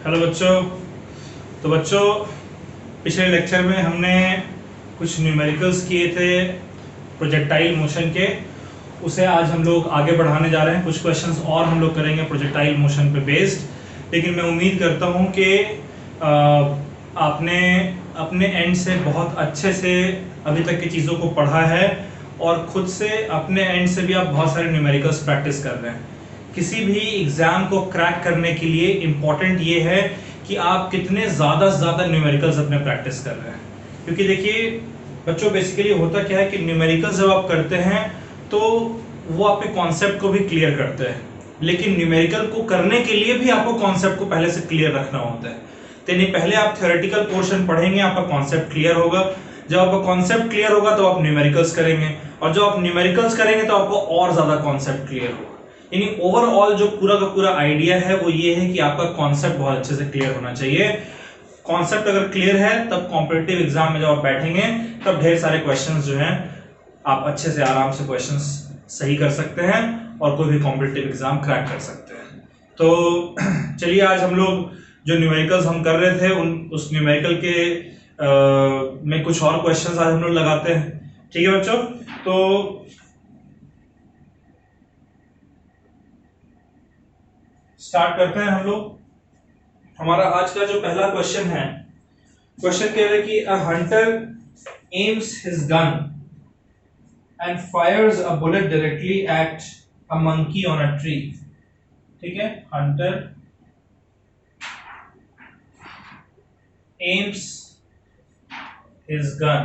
Hello बच्चों। तो बच्चों, पिछले लेक्चर में हमने कुछ न्यूमेरिकल्स किए थे प्रोजेक्टाइल मोशन के। उसे आज हम लोग आगे बढ़ाने जा रहे हैं। कुछ क्वेश्चंस और हम लोग करेंगे प्रोजेक्टाइल मोशन पे बेस्ड। लेकिन मैं उम्मीद करता हूं कि आपने अपने एंड से बहुत अच्छे से अभी तक की चीज़ों को पढ़ा है और खुद से अपने एंड से भी आप बहुत सारे न्यूमेरिकल्स प्रैक्टिस कर रहे हैं। किसी भी एग्जाम को क्रैक करने के लिए इम्पोर्टेंट ये है कि आप कितने ज़्यादा से ज़्यादा न्यूमेरिकल्स अपने प्रैक्टिस कर रहे हैं। क्योंकि देखिए बच्चों, बेसिकली होता क्या है कि न्यूमेरिकल्स जब आप करते हैं तो वो आपके कॉन्सेप्ट को भी क्लियर करते हैं, लेकिन न्यूमेरिकल को करने के लिए भी आपको कॉन्सेप्ट को पहले से क्लियर रखना होता है। तो नहीं, पहले आप थ्योरेटिकल पोर्शन पढ़ेंगे, आपका कॉन्सेप्ट क्लियर होगा। जब आपका कॉन्सेप्ट क्लियर होगा तो आप न्यूमेरिकल्स करेंगे, और जब आप न्यूमेरिकल्स करेंगे तो आपको और ज्यादा कॉन्सेप्ट क्लियर होगा। यानी ओवरऑल जो पूरा का पूरा आइडिया है वो ये है कि आपका कॉन्सेप्ट बहुत अच्छे से क्लियर होना चाहिए। कॉन्सेप्ट अगर क्लियर है तब कॉम्पिटिटिव एग्जाम में जब आप बैठेंगे तब ढेर सारे क्वेश्चंस जो हैं आप अच्छे से आराम से क्वेश्चंस सही कर सकते हैं और कोई भी कॉम्पिटिटिव एग्जाम क्रैक कर सकते हैं। तो चलिए आज हम लोग जो न्यूमेरिकल्स हम कर रहे थे उस न्यूमेरिकल के में कुछ और क्वेश्चंस आज हम लोग लगाते हैं। ठीक है बच्चों, तो स्टार्ट करते हैं हम लोग। हमारा आज का जो पहला क्वेश्चन है, क्वेश्चन कह रहा है कि अ Hunter aims his gun and Fyers a bullet directly at a monkey on a tree. ठीक है, hunter aims his gun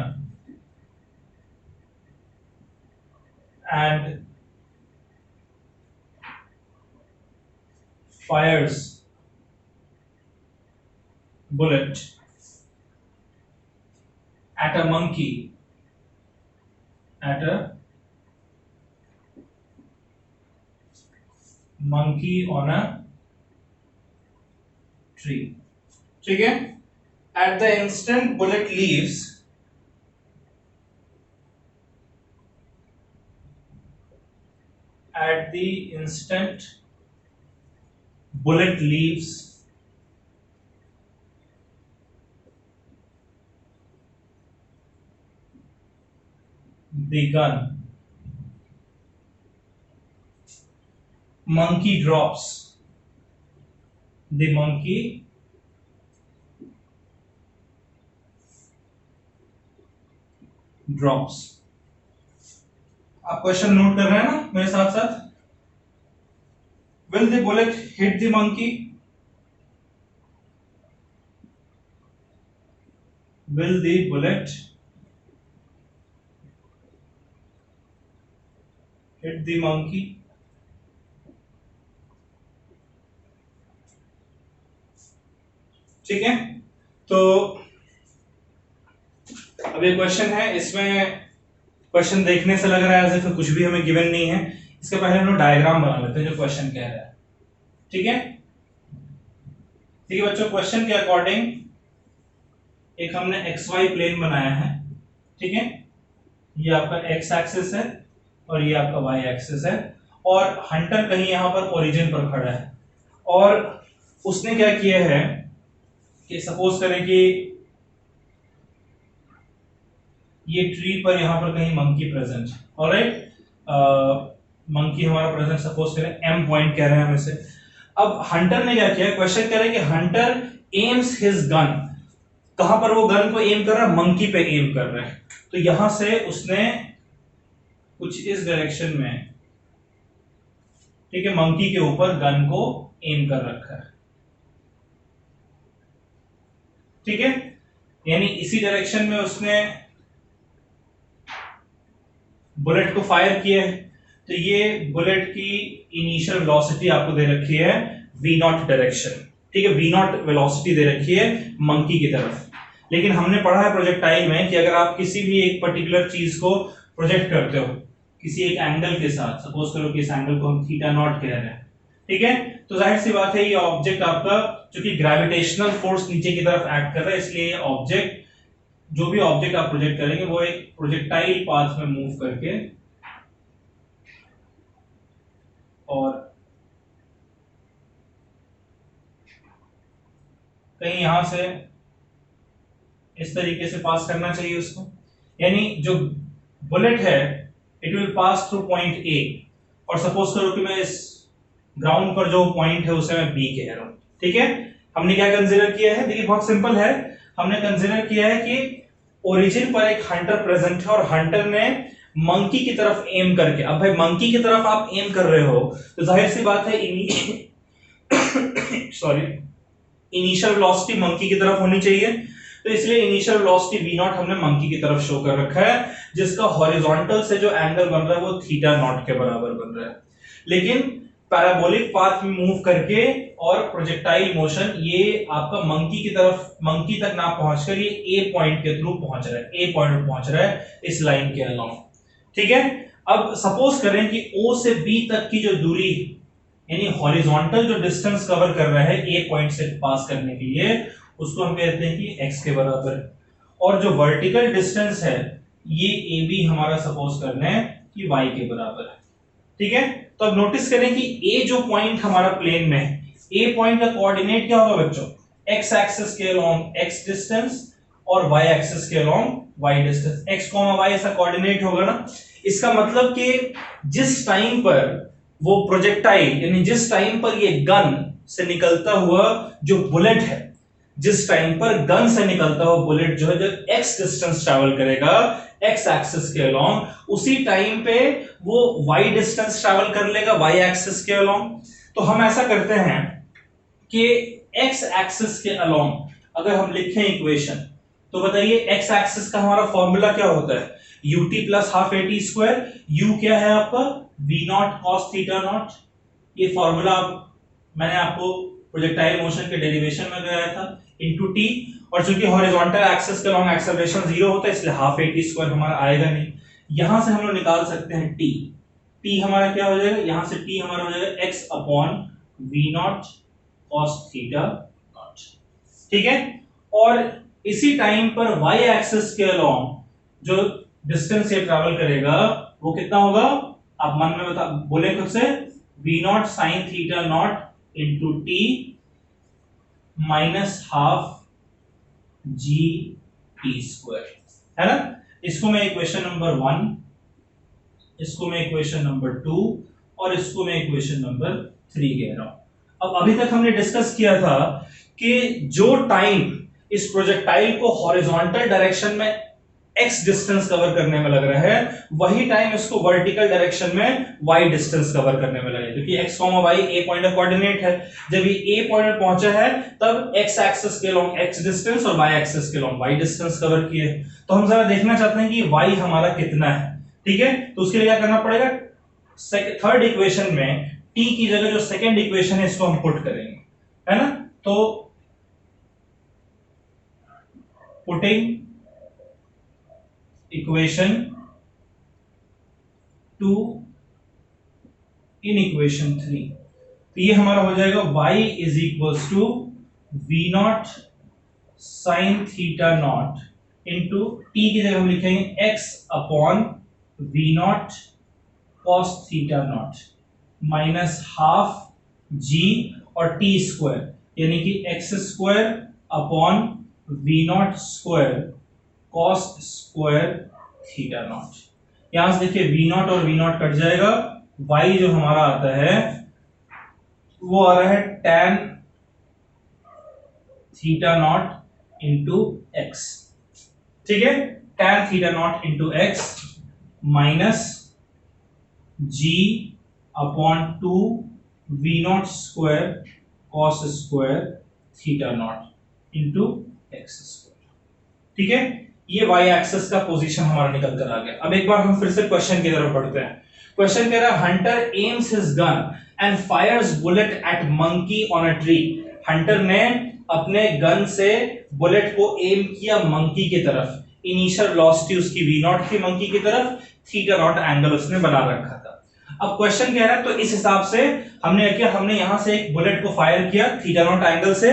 and fires bullet at a monkey on a tree। ठीक है, at the instant bullet leaves the gun, monkey drops आप question note कर रहे हैं ना मेरे साथ साथ? Will the bullet hit the monkey? Will the bullet hit the monkey? ठीक है, तो अब ये क्वेश्चन है, इसमें क्वेश्चन देखने से लग रहा है जैसे कुछ भी हमें गिवन नहीं है। इसके पहले हम लोग डायग्राम बना लेते हैं जो क्वेश्चन कह रहा है। ठीक है, ठीक है बच्चों, क्वेश्चन के अकॉर्डिंग एक हमने एक्स वाई प्लेन बनाया है। ठीक है, ये आपका एक्स एक्सिस है और ये आपका वाई एक्सिस है, और हंटर कहीं यहां पर ओरिजिन पर खड़ा है। और उसने क्या किया है कि सपोज करें कि ये ट्री पर यहां पर कहीं मंकी प्रेजेंट है। ऑलराइट, मंकी हमारा प्रेजेंट सपोज करें एम पॉइंट कह रहे हैं हम इसे। अब हंटर ने क्या किया, क्वेश्चन कह रहा है कि हंटर एम्स हिज गन। कहां पर वो गन को एम कर रहा है? मंकी पे एम कर रहा है। तो यहां से उसने कुछ इस डायरेक्शन में, ठीक है, मंकी के ऊपर गन को एम कर रखा है। ठीक है, यानी इसी डायरेक्शन में उसने बुलेट को फायर किया है। तो ये बुलेट की इनिशियल वेलोसिटी आपको दे रखी है v नॉट डायरेक्शन। ठीक है, v नॉट वेलोसिटी दे रखी है मंकी की तरफ। लेकिन हमने पढ़ा है प्रोजेक्टाइल में कि अगर आप किसी भी एक पर्टिकुलर चीज को प्रोजेक्ट करते हो किसी एक एंगल के साथ, सपोज करो कि इस एंगल को हम थीटा नॉट कह रहे हैं, ठीक है, तो जाहिर सी बात है ये ऑब्जेक्ट आपका, चूंकि ग्रेविटेशनल फोर्स नीचे की तरफ एक्ट कर रहा है, इसलिए ये ऑब्जेक्ट, जो भी ऑब्जेक्ट आप प्रोजेक्ट करेंगे वो एक प्रोजेक्टाइल पाथ में मूव करके और कहीं यहां से इस तरीके से पास करना चाहिए उसको, यानी जो बुलेट है it will pass through point A, और सपोज करो कि मैं इस ग्राउंड पर जो पॉइंट है उसे मैं बी कह रहा हूं, ठीक है। हमने क्या कंसीडर किया है, देखिए बहुत सिंपल है, हमने कंसीडर किया है कि ओरिजिन पर एक हंटर प्रेजेंट है और हंटर ने मंकी की तरफ एम करके, अब भाई मंकी की तरफ आप एम कर रहे हो तो जाहिर सी बात है सॉरी इनिशियल वेलोसिटी मंकी की तरफ होनी चाहिए, तो इसलिए इनिशियल वेलोसिटी v नॉट हमने मंकी की तरफ शो कर रखा है, जिसका हॉरिजॉन्टल से जो एंगल बन रहा है वो थीटा नॉट के बराबर बन रहा है। लेकिन पैराबोलिक पाथ में मूव करके और प्रोजेक्टाइल मोशन ये आपका मंकी की तरफ, मंकी तक ना पहुंचकर ये ए पॉइंट के थ्रू पहुंच रहा है, ए पॉइंट पहुंच रहा है इस लाइन के अलोंग, ठीक है। अब सपोज करें कि O से B तक की जो दूरी, यानी हॉरिजॉन्टल जो डिस्टेंस कवर कर रहा है ए पॉइंट से पास करने के लिए, उसको हम कहते हैं कि x के बराबर है, और जो वर्टिकल डिस्टेंस है ये AB हमारा सपोज करना है कि y के बराबर है, ठीक है। तो अब नोटिस करें कि A जो पॉइंट हमारा प्लेन में है, A पॉइंट का कोऑर्डिनेट क्या होगा बच्चों, x एक्सिस के अलोंग x डिस्टेंस और y एक्सिस के along y distance, x, y ऐसा कोऑर्डिनेट होगा ना। इसका मतलब कि जिस टाइम पर वो प्रोजेक्टाइल, यानी जिस टाइम पर ये गन से निकलता हुआ जो बुलेट है, जिस टाइम पर गन से निकलता हुआ बुलेट जो है जब x डिस्टेंस ट्रैवल करेगा x एक्सिस के अलोंग, उसी टाइम पे वो y डिस्टेंस ट्रैवल कर लेगा y एक्सिस के अलोंग। तो हम ऐसा करते हैं कि x एक्सिस के अलोंग अगर हम लिखें इक्वेशन, तो बताइए x एक्सिस का हमारा फॉर्मूला क्या होता है, ut plus half at square, u क्या है आपका v not cos theta not, ये फॉर्मूला मैंने आपको प्रोजेक्टाइल मोशन के डेरिवेशन में कराया था, इनटू t, और चूंकि हॉरिजॉन्टल एक्सिस के अलोंग एक्सेलरेशन 0 होता है इसलिए हाफ at स्क्वायर हमारा आएगा नहीं। यहां से हम लोग निकाल सकते हैं t हमारा क्या हो जाएगा, यहां से t हमारा हो जाएगा x upon v not cos theta naught, ठीक है। और इसी टाइम पर y एक्सिस के अलोंग जो डिस्टेंस ये ट्रैवल करेगा वो कितना होगा, आप मन में बता बोले खुद से, v not sine theta not into T minus half G T square, है ना। इसको मैं इक्वेशन नंबर 1, इसको मैं इक्वेशन नंबर 2 और इसको मैं इक्वेशन नंबर 3 कह रहा हूं। अब अभी तक हमने डिस्कस किया था कि जो टाइम इस प्रोजेक्टाइल को हॉरिजॉन्टल डायरेक्शन में x डिस्टेंस कवर करने में लग रहा है, वही टाइम इसको वर्टिकल डायरेक्शन में y डिस्टेंस कवर करने में लगेगा, क्योंकि x, y a पॉइंट का कोऑर्डिनेट है। जब ये a पॉइंट पहुंचा है तब x एक्सिस के अलोंग x डिस्टेंस और y एक्सिस के अलोंग y डिस्टेंस कवर किए। तो हम जरा देखना चाहते हैं कि y हमारा कितना है, ठीक है। तो उसके लिए क्या करना पड़ेगा, थर्ड इक्वेशन में t की जगह जो सेकंड इक्वेशन है इसको हम पुट करेंगे, है ना। तो पुटिंग इक्वेशन 2 इन इक्वेशन 3, तो ये हमारा हो जाएगा y is equals to v not sine theta not into T की जगह हम लिखेंगे x upon v not cos theta not minus half g और t स्क्वायर, यानी कि x square upon v not square cos square theta not. यहां से देखिए v नॉट और v नॉट कट जाएगा, y जो हमारा आता है वो आ रहा है tan theta not into x, ठीक है, tan theta not into X minus g upon 2 v not square cos square theta not into X square, ठीक है। ये y एक्सिस का पोजीशन हमारा निकल कर आ गया। अब एक बार हम फिर से क्वेश्चन की तरफ बढ़ते हैं। क्वेश्चन कह रहा है hunter aims his gun and fires bullet at monkey on a tree. Hunter ने अपने गन से बुलेट को एम किया मंकी की तरफ, इनिशियल वेलोसिटी उसकी v नॉट थी मंकी की तरफ, थीटा नॉट एंगल उसने बना रखा था। अब क्वेश्चन कह रहा है तो इस हिसाब से हमने क्या, हमने यहां से एक बुलेट को फायर किया थीटा नॉट एंगल से,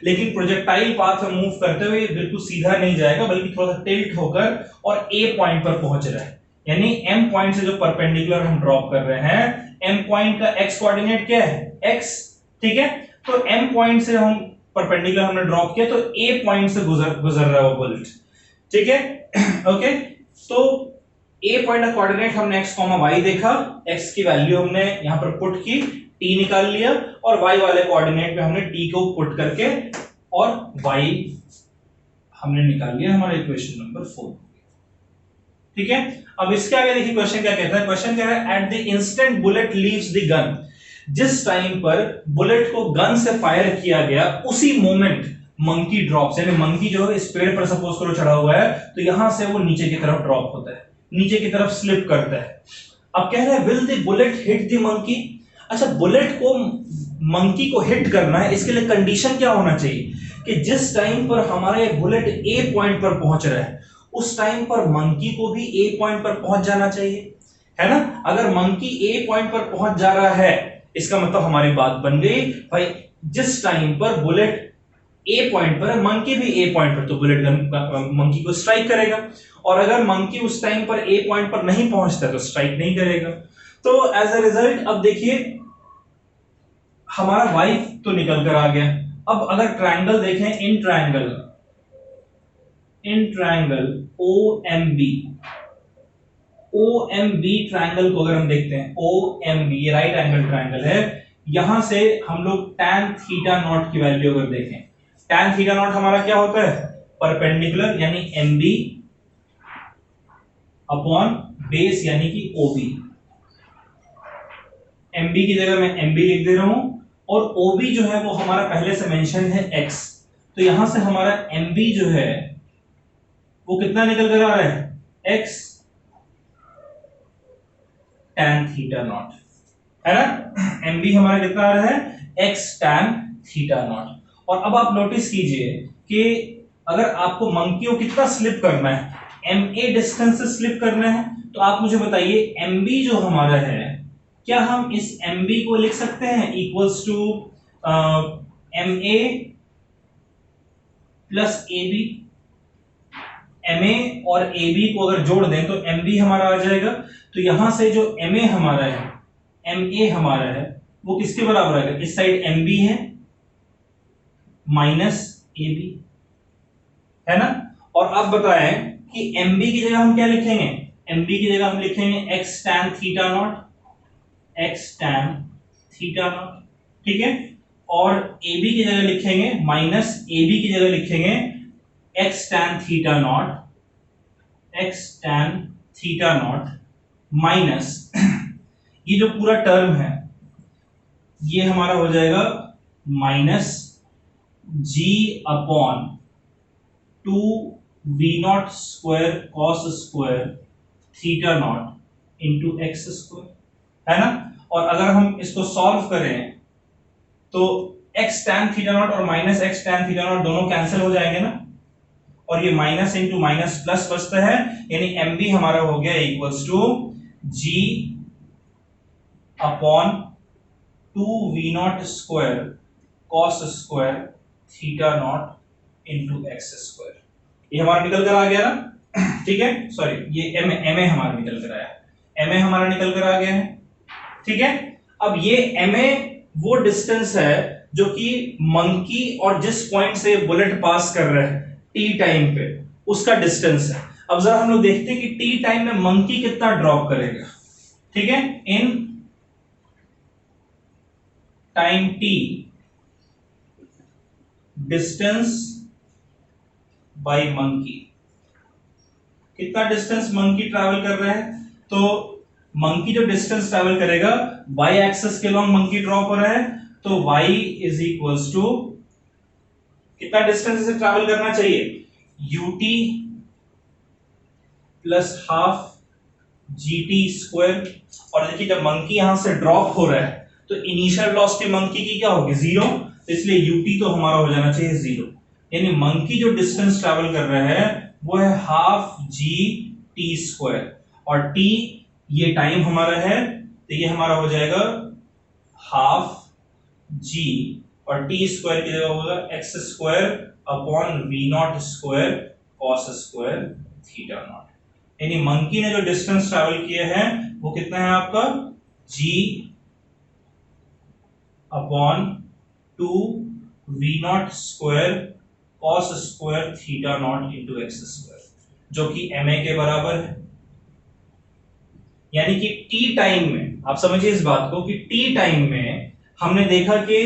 लेकिन प्रोजेक्टाइल पाथ में मूव करते हुए बिल्कुल सीधा नहीं जाएगा बल्कि थोड़ा सा टिल्ट होकर और ए पॉइंट पर पहुंच रहा है, यानी एम पॉइंट से जो परपेंडिकुलर हम ड्रॉप कर रहे हैं, एम पॉइंट का एक्स कोऑर्डिनेट क्या है, एक्स, ठीक है। तो एम पॉइंट से हम परपेंडिकुलर हमने ड्रॉप किया तो ए पॉइंट से गुजर रहा है वो बुलेट, ठीक है। ओके, तो ए पॉइंट का कोऑर्डिनेट हमने x, y देखा, x की वैल्यू हमने यहां पर पुट की, t निकाल लिया, और y वाले कोऑर्डिनेट पे हमने t को पुट करके और y हमने निकाल लिया, हमारा इक्वेशन नंबर 4, ठीक है। अब इसके आगे देखिए क्वेश्चन क्या कहता है, क्वेश्चन कह रहा है at the instant bullet leaves the gun, जिस टाइम पर बुलेट को गन से फायर किया गया उसी मोमेंट मंकी ड्रॉप्स, यानी मंकी जो है इस पेड़ पर सपोज करो चढ़ा हुआ है, तो यहां से वो नीचे की तरफ ड्रॉप होता है, नीचे की तरफ स्लिप करता है। अब कह रहे हैं will the bullet hit the monkey. अच्छा, बुलेट को मंकी को हिट करना है, इसके लिए कंडीशन क्या होना चाहिए कि जिस टाइम पर हमारे बुलेट ए पॉइंट पर पहुंच रहा है उस टाइम पर मंकी को भी ए पॉइंट पर पहुंच जाना चाहिए, है ना। अगर मंकी ए पॉइंट पर पहुंच जा रहा है इसका मतलब हमारी बात बन गई भाई, जिस टाइम पर बुलेट ए पॉइंट पर है मंकी भी ए पॉइंट पर, तो बुलेट गन मंकी को स्ट्राइक करेगा, और अगर मंकी उस टाइम पर ए पॉइंट पर नहीं पहुंचता तो स्ट्राइक नहीं करेगा। तो एज अ रिजल्ट अब देखिए हमारा y तो निकल कर आ गया। अब अगर ट्रायंगल देखें, इन ट्रायंगल OMB ट्रायंगल को अगर हम देखते हैं, OMB ये राइट एंगल ट्रायंगल है, यहां से हम लोग tan थीटा नॉट की वैल्यू अगर देखें, tan थीटा नॉट हमारा क्या होता है, परपेंडिकुलर यानी MB अपॉन बेस यानी कि OB। MB की जगह मैं MB लिख दे रहा हूं, और OB जो है वो हमारा पहले से मेंशन है x, तो यहां से हमारा MB जो है वो कितना निकल कर आ रहा है, x tan थीटा नॉट, है ना। MB हमारा कितना आ रहा है, x tan थीटा नॉट। और अब आप नोटिस कीजिए कि अगर आपको मंकी को कितना स्लिप करना है, MA डिस्टेंस से स्लिप करना है, तो आप मुझे बताइए MB जो हमारा है, क्या हम इस MB को लिख सकते हैं equals to MA plus AB। MA और AB को अगर जोड़ दें तो MB हमारा आ जाएगा, तो यहां से जो MA हमारा है, MA हमारा है वो किसके बराबर आएगा, इस साइड MB है माइनस AB, है ना। और अब बताएं कि MB की जगह हम क्या लिखेंगे, MB की जगह हम लिखेंगे x tan theta not, x tan theta naught, ठीक है। और AB की जगह लिखेंगे माइनस AB की जगह लिखेंगे x tan theta not, x tan theta not minus ये जो पूरा टर्म है ये हमारा हो जाएगा minus g upon 2v0 square cos square theta not into X square, है ना। और अगर हम इसको सॉल्व करें तो x tan थीटा नॉट और minus x tan theta not दोनों कैंसिल हो जाएंगे ना, और ये माइनस इंटू माइनस प्लस बचता है, यानी MB हमारा हो गया equals to g upon 2v0 square cos square theta not into X square. ये हमारा निकल कर आ गया ना, ठीक है। सॉरी, ये MA हमारा निकल कर आया, MA हमारा निकल कर आ गया है, ठीक है। अब ये MA वो डिस्टेंस है जो कि मंकी और जिस पॉइंट से बुलेट पास कर रहा है टी टाइम पे उसका डिस्टेंस है। अब जरा हम लोग देखते हैं कि टी टाइम में मंकी कितना ड्रॉप करेगा, ठीक है। In time T distance by monkey, कितना डिस्टेंस मंकी ट्रैवल कर रहा है, तो मंकी जो डिस्टेंस ट्रैवल करेगा y एक्सिस के लॉन्ग मंकी ड्रॉप हो रहा है, तो y इज इक्वल्स टू कितना डिस्टेंस इसे ट्रैवल करना चाहिए, ut plus half gt square. और देखिए जब मंकी यहां से ड्रॉप हो रहा है तो इनिशियल वेलोसिटी मंकी की क्या होगी, 0, तो इसलिए ut तो हमारा हो जाना चाहिए 0, यानी मंकी जो डिस्टेंस ट्रैवल कर रहा है वो है हाफ gt स्क्वायर, और t ये टाइम हमारा है, तो ये हमारा हो जाएगा हाफ g, और t स्क्वायर की जगह होगा x square upon v0 square cos square theta naught. यानी मंकी ने जो डिस्टेंस ट्रैवल किया है वो कितना है आपका, g upon 2 V not square cos square theta not into X square, जो कि ma के बराबर है। यानी कि टी टाइम में आप समझिए इस बात को कि टी टाइम में हमने देखा कि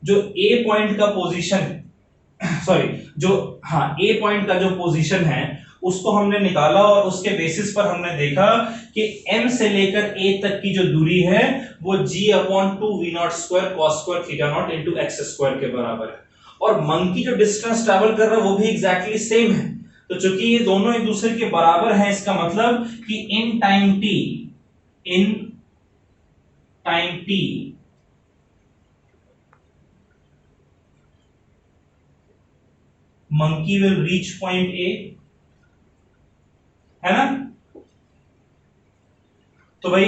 जो ए पॉइंट का पोजीशन सॉरी जो हाँ ए पॉइंट का जो पोजीशन है उसको हमने निकाला और उसके बेसिस पर हमने देखा कि m से लेकर a तक की जो दूरी है वो g/2 v not square cos square theta not into x square के बराबर है। और मंकी जो डिस्टेंस ट्रैवल कर रहा है वो भी एग्जैक्टली सेम है। तो चूंकि ये दोनों एक दूसरे के बराबर हैं, इसका मतलब कि in time t monkey will reach point A, है ना। तो भाई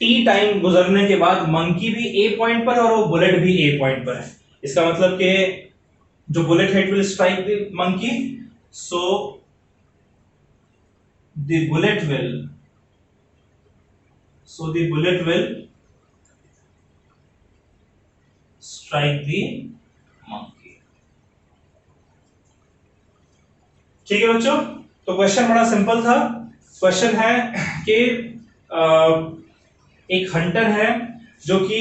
टी टाइम गुजरने के बाद मंकी भी ए पॉइंट पर है और वो बुलेट भी ए पॉइंट पर है। इसका मतलब कि जो bullet head will strike the monkey, so the bullet will strike the monkey. ठीक है बच्चों, तो क्वेश्चन बड़ा सिंपल था। क्वेश्चन है कि एक हंटर है जो कि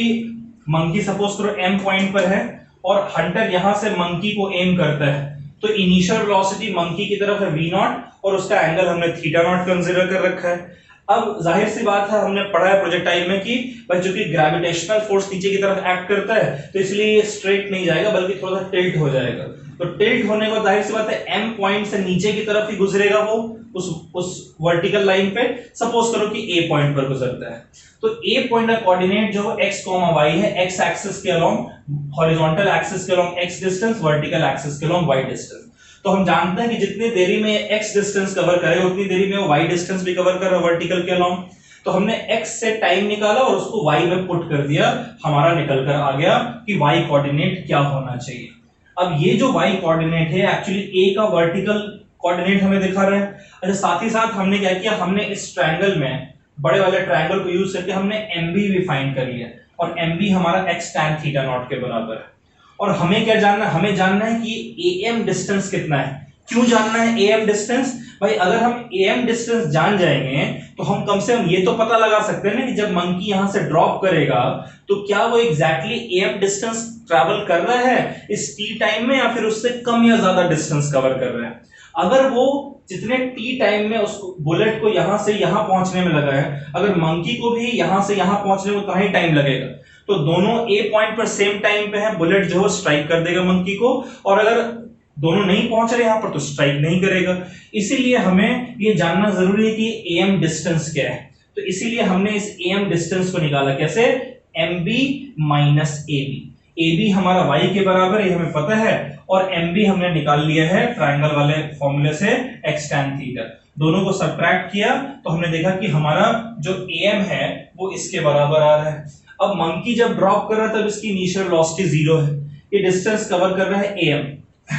मंकी सपोज करो एम पॉइंट पर है और हंटर यहां से मंकी को एम करता है। तो इनिशियल वेलोसिटी मंकी की तरफ है v नॉट और उसका एंगल हमने थीटा नॉट कंसीडर कर रखा है। अब जाहिर सी बात है, हमने पढ़ा है प्रोजेक्टाइल में कि भाई चूंकि ग्रेविटेशनल फोर्स नीचे की तरफ एक्ट करता है तो इसलिए ये स्ट्रेट नहीं जाएगा बल्कि थोड़ा सा टिल्ट हो जाएगा। तो टिल्ट होने के बाद जाहिर सी बात है एम पॉइंट से नीचे की तरफ ही गुजरेगा वो उस वर्टिकल लाइन पे। सपोज करो कि ए पॉइंट पर गुजरता है तो ए पॉइंट का कोऑर्डिनेट जो x, y है, x एक्सिस के अलोंग हॉरिजॉन्टल एक्सिस के along x distance, vertical axis के अलोंग y डिस्टेंस। तो हम जानते हैं कि जितनी देरी में x डिस्टेंस कवर करेगा उतनी देरी में वो y डिस्टेंस भी कवर कर रहा है वर्टिकल के अलोंग। तो हमने x से टाइम निकाला और उसको y में पुट कर दिया, हमारा निकल कर आ गया कि y कोऑर्डिनेट क्या होना चाहिए। अब ये जो y कोऑर्डिनेट है एक्चुअली a का वर्टिकल कोऑर्डिनेट हमें दिखा रहा है। अच्छा, साथ ही साथ हमने क्या किया, हमने इस ट्रायंगल में बड़े वाले ट्रायंगल को यूज करके हमने MB भी फाइंड कर लिया और MB हमारा x tan थीटा नॉट के बराबर है। और हमें क्या जानना है, हमें जानना है कि AM डिस्टेंस कितना है। क्यों जानना है AM डिस्टेंस? भाई अगर हम AM डिस्टेंस जान जाएंगे तो हम कम से कम ये तो पता लगा सकते हैं ना कि जब मंकी यहां से ड्रॉप करेगा तो क्या वो एग्जैक्टली AM डिस्टेंस ट्रैवल कर रहा है इस टी टाइम में या फिर उससे कम या ज्यादा डिस्टेंस कवर कर रहा है। अगर वो जितने टी टाइम में उसको बुलेट को यहां से यहां पहुंचने में लगा है, अगर मंकी को भी यहां से यहां पहुंचने में उतना ही टाइम लगेगा तो दोनों ए पॉइंट पर सेम टाइम पे है, बुलेट जो है स्ट्राइक कर देगा मंकी को। और अगर दोनों नहीं पहुंच रहे यहां पर तो स्ट्राइक नहीं करेगा। इसीलिए हमें ये जानना जरूरी है कि एम डिस्टेंस क्या है। तो इसीलिए हमने इस एम डिस्टेंस को निकाला कैसे, M B minus A B. A B हमारा y के बराबर है, ये हमें पता है, और एम बी हमने निकाल लिया है ट्राइंगल वाले फॉर्मूले से x tan थीटा। दोनों को सब्ट्रैक्ट किया तो हमने देखा कि हमारा जो am है वो इसके बराबर आ रहा है। अब मंकी जब ड्रॉप कर रहा है तब इसकी इनिशियल वेलोसिटी 0 है, ये डिस्टेंस कवर कर रहा है am,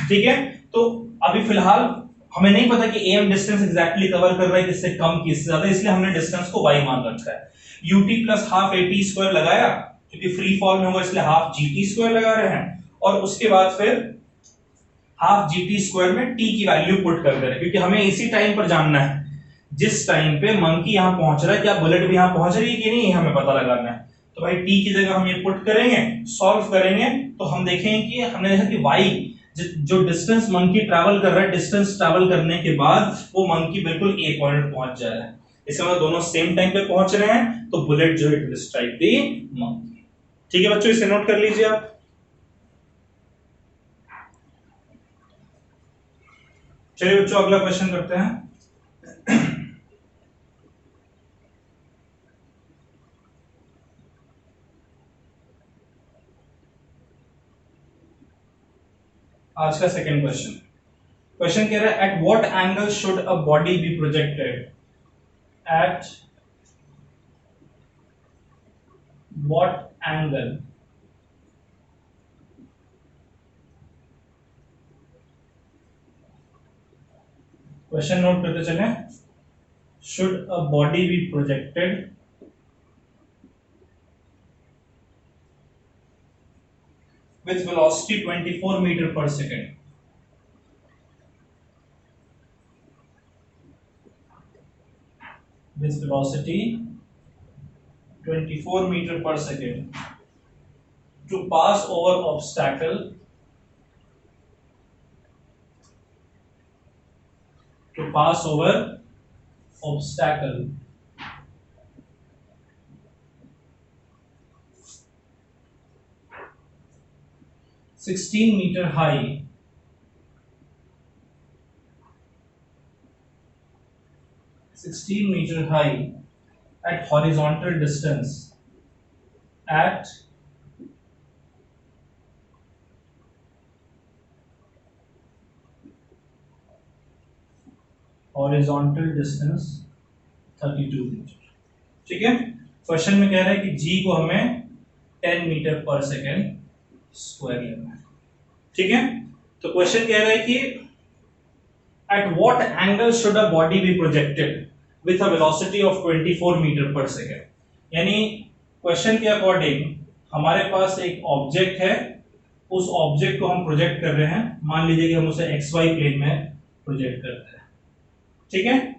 ठीक है। तो अभी फिलहाल हमें नहीं पता कि am डिस्टेंस एग्जैक्टली कवर कर रहा है किससे कम किससे ज्यादा, इसलिए हमने डिस्टेंस को y मान रखा है। ut plus half at square लगाया क्योंकि फ्री फॉल में होगा इसलिए हाफ gt स्क्वायर लगा रहे हैं, और उसके बाद फिर हाफ gt स्क्वायर में t की वैल्यू पुट कर दे रहे हैं क्योंकि हमें इसी टाइम पर जानना है जिस टाइम पे मंकी यहां पहुंच रहा है, क्या बुलेट भी यहां पहुंच रही है कि नहीं, हमें पता लगाना है। तो भाई t की जगह हम ये पुट करेंगे, सॉल्व करेंगे तो हम देखेंगे कि हमने देखा कि y जो डिस्टेंस मंकी ट्रैवल कर रहा है, डिस्टेंस ट्रैवल करने के बाद वो मंकी बिल्कुल ए पॉइंट पहुंच जा रहा है। इसका मतलब दोनों सेम टाइम पे पहुंच रहे हैं तो बुलेट जो है स्ट्राइक द मंकी। ठीक है बच्चों, इसे नोट कर लीजिए आप। चलिए बच्चों अगला क्वेश्चन करते हैं। आज का सेकंड क्वेश्चन, क्वेश्चन कह रहा है at what angle should a body be projected, at what angle question note करते चले, should a body be projected with velocity 24 meter per second. With velocity 24 meter per second to pass over obstacle, to pass over obstacle 16 meter high, 16 meter high at horizontal distance, at horizontal distance 32 metre. ठीक है, question में कह रहा है कि g को हमें 10 metre पर सेकेंड स्क्वायर लेना है। ठीक है, तो क्वेश्चन कह रहा है कि at what angle should a body be projected with a velocity of 24 metre पर सेकेंड। यानी क्वेश्चन के अकॉर्डिंग हमारे पास एक ऑब्जेक्ट है, उस ऑब्जेक्ट को हम प्रोजेक्ट कर रहे हैं, मान लीजिए कि हम उसे XY प्लेन में प्रोजेक्ट करते हैं। ठीक है,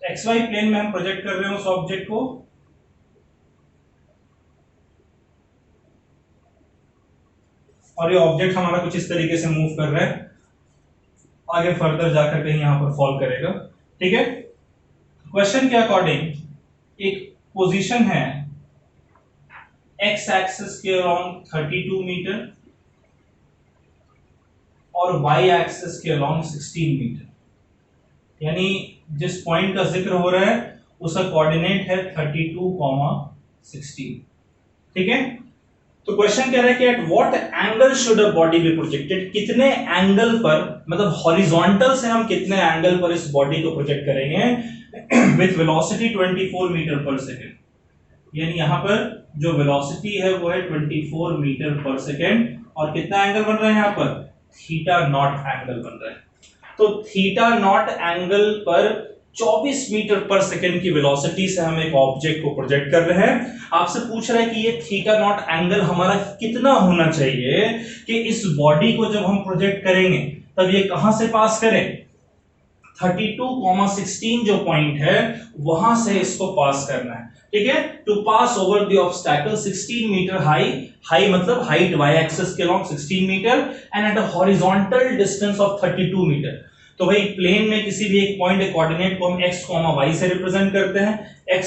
XY प्लेन में हम प्रोजेक्ट कर रहे हैं उस ऑब्जेक्ट को, और ये ऑब्जेक्ट हमारा कुछ इस तरीके से मूव कर रहा है, आगे फर्दर जाकर कहीं यहां पर फॉल करेगा। ठीक है, क्वेश्चन के अकॉर्डिंग एक पोजीशन है एक्स एक्सिस के अलोंग 32 मीटर और वाई एक्सिस के अलोंग 16 मीटर। यानी जिस पॉइंट का जिक्र हो रहा है उसका कोऑर्डिनेट है 32,16। ठीक है, तो क्वेश्चन कह रहा है कि at what angle should a body be projected, कितने एंगल पर, मतलब हॉरिजॉन्टल से हम कितने एंगल पर इस बॉडी को प्रोजेक्ट करेंगे विथ वेलोसिटी 24 मीटर पर सेकेंड। यानी यहां पर जो वेलोसिटी है वो है 24 मीटर पर सेकेंड, और कितना एंगल बन रहा है यहां पर, थीटा नॉट एंगल बन रहा है। तो थीटा नॉट एंगल पर 24 मीटर पर सेकेंड की वेलोसिटी से हम एक ऑब्जेक्ट को प्रोजेक्ट कर रहे हैं। आपसे पूछ रहा है कि ये थीटा नॉट एंगल हमारा कितना होना चाहिए कि इस बॉडी को जब हम प्रोजेक्ट करेंगे तब ये कहां से पास करें, 32,16 जो पॉइंट है वहां से इसको पास करना है। ठीक है, to pass over the obstacle 16 metre high, high मतलब हाइट वाई एक्सिस के along 16 metre and at a horizontal distance of 32 metre. तो भाई प्लेन में किसी भी एक पॉइंट, एक कोऑर्डिनेट को हम x, y से रिप्रेजेंट करते हैं। x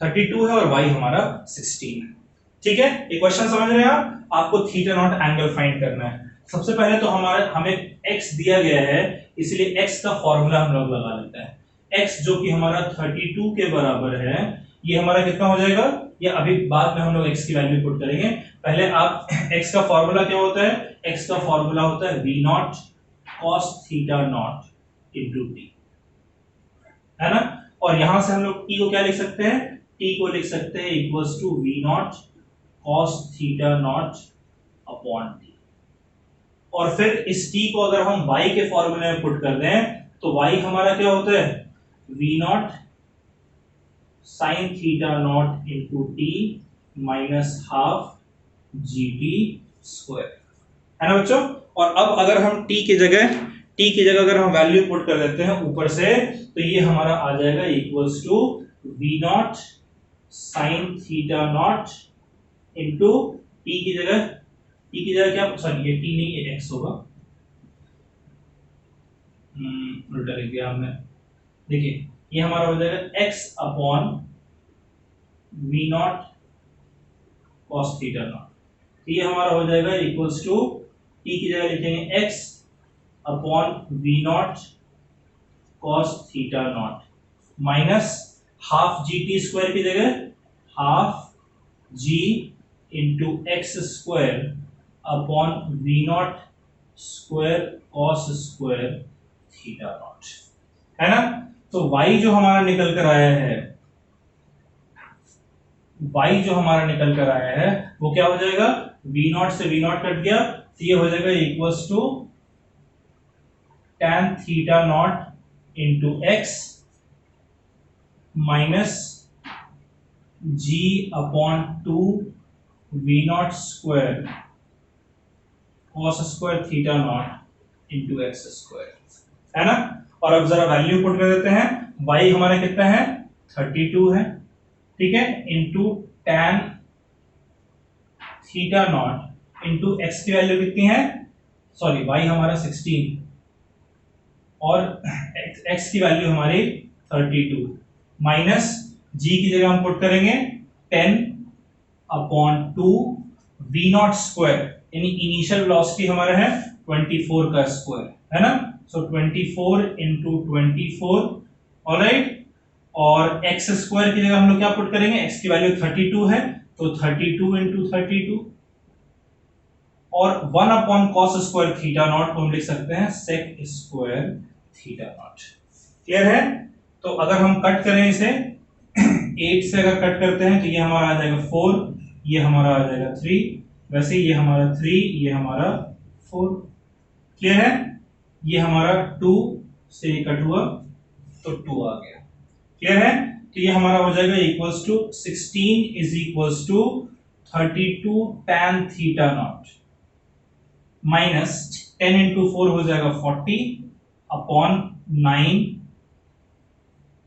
32 है और y हमारा 16 है। ठीक है, ये क्वेश्चन समझ रहे हैं आप, आपको थीटा नॉट एंगल फाइंड करना है। सबसे पहले तो हमें x दिया गया है, इसलिए x का फॉर्मूला हम लोग लगा लेते हैं। x जो कि हमारा 32 के बराबर है, ये हमारा कितना हो जाएगा, ये अभी बाद में हम लोग x की वैल्यू पुट करेंगे। पहले आप x का फॉर्मूला क्या होता है, x का फॉर्मूला होता है v not cos theta not into t, है ना। और यहां से हम लोग t को क्या लिख सकते हैं, t को लिख सकते हैं equals to v not cos theta not upon t। और फिर इस t को अगर हम y के फॉर्मूले में पुट कर दें तो y हमारा क्या होता है, v not sin theta not into t minus half gt square, है ना बच्चों। और अब अगर हम t की जगह अगर हम वैल्यू पुट कर देते हैं ऊपर से, तो ये हमारा आ जाएगा equals to v not sin theta not into t की जगह क्या, सॉरी ये t नहीं, ये x होगा, उल्टा लिख दिया हमने। देखिए ये हमारा हो जाएगा x upon v not cos theta not. ये हमारा हो जाएगा इक्वल्स टू t की जगह लिखेंगे x upon v not cos theta not minus half gt square की जगह half g into X square upon v not square cos square theta not, है ना। तो y जो हमारा निकल कर आया है, y जो हमारा निकल कर आया है वो क्या हो जाएगा, v नॉट से v नॉट कट गया, तो ये हो जाएगा equals to tan theta not into X minus g upon 2 v not square cos square theta not into X square, है ना। और अब जरा वैल्यू पुट कर देते हैं, y हमारा कितना है 32 है, ठीक है, into tan theta not into x की वैल्यू कितनी है, सॉरी y हमारा 16 और x की वैल्यू हमारी 32 माइनस g की जगह हम पुट करेंगे 10 अपॉन 2 v नॉट स्क्वायर, यानी इनिशियल वेलोसिटी हमारा है 24 का स्क्वायर, है ना। सो 24 इंटू 24, ऑलराइट। और x स्क्वायर की जगह हम लोग क्या पुट करेंगे, x की वैल्यू 32 है तो 32 इंटू 32, और 1 अपॉन कॉस स्क्वायर थीटा नॉट को हम लिख सकते हैं sec square theta not. Clear है। तो अगर हम कट करें इसे 8 से अगर कट करते हैं तो ये हमारा आ जाएगा 4, ये हमारा आ जाएगा 3, वैसे ये हमारा 3, ये हमारा 4। क्लियर है। ये हमारा 2 से कट हुआ तो 2 आ गया। क्लियर है। तो ये हमारा हो जाएगा equals to 16 is equals to 32 tan theta not minus 10 into 4 हो जाएगा 40 upon 9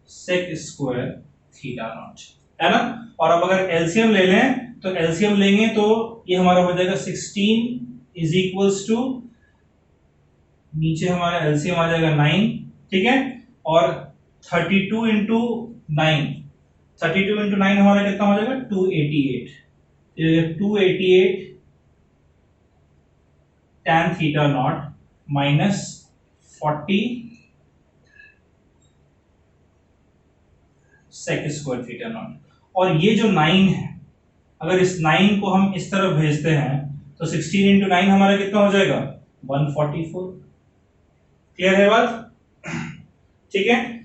sec square theta not, है ना। और अब अगर एलसीएम ले लें तो एलसीएम लेंगे तो ये हमारा हो जाएगा 16 इज इक्वल्स टू, नीचे हमारा एलसीएम आ जाएगा 9, ठीक है, और 32 इंटू 9, 32 इंटू 9 हमारा कितना हो जाएगा 288, 288 tan theta not minus 40 sec square theta naught. और ये जो 9 है, अगर इस 9 को हम इस तरफ भेजते हैं तो 16 इंटू 9 हमारा कितना हो जाएगा 144। क्लियर है बात, ठीक है।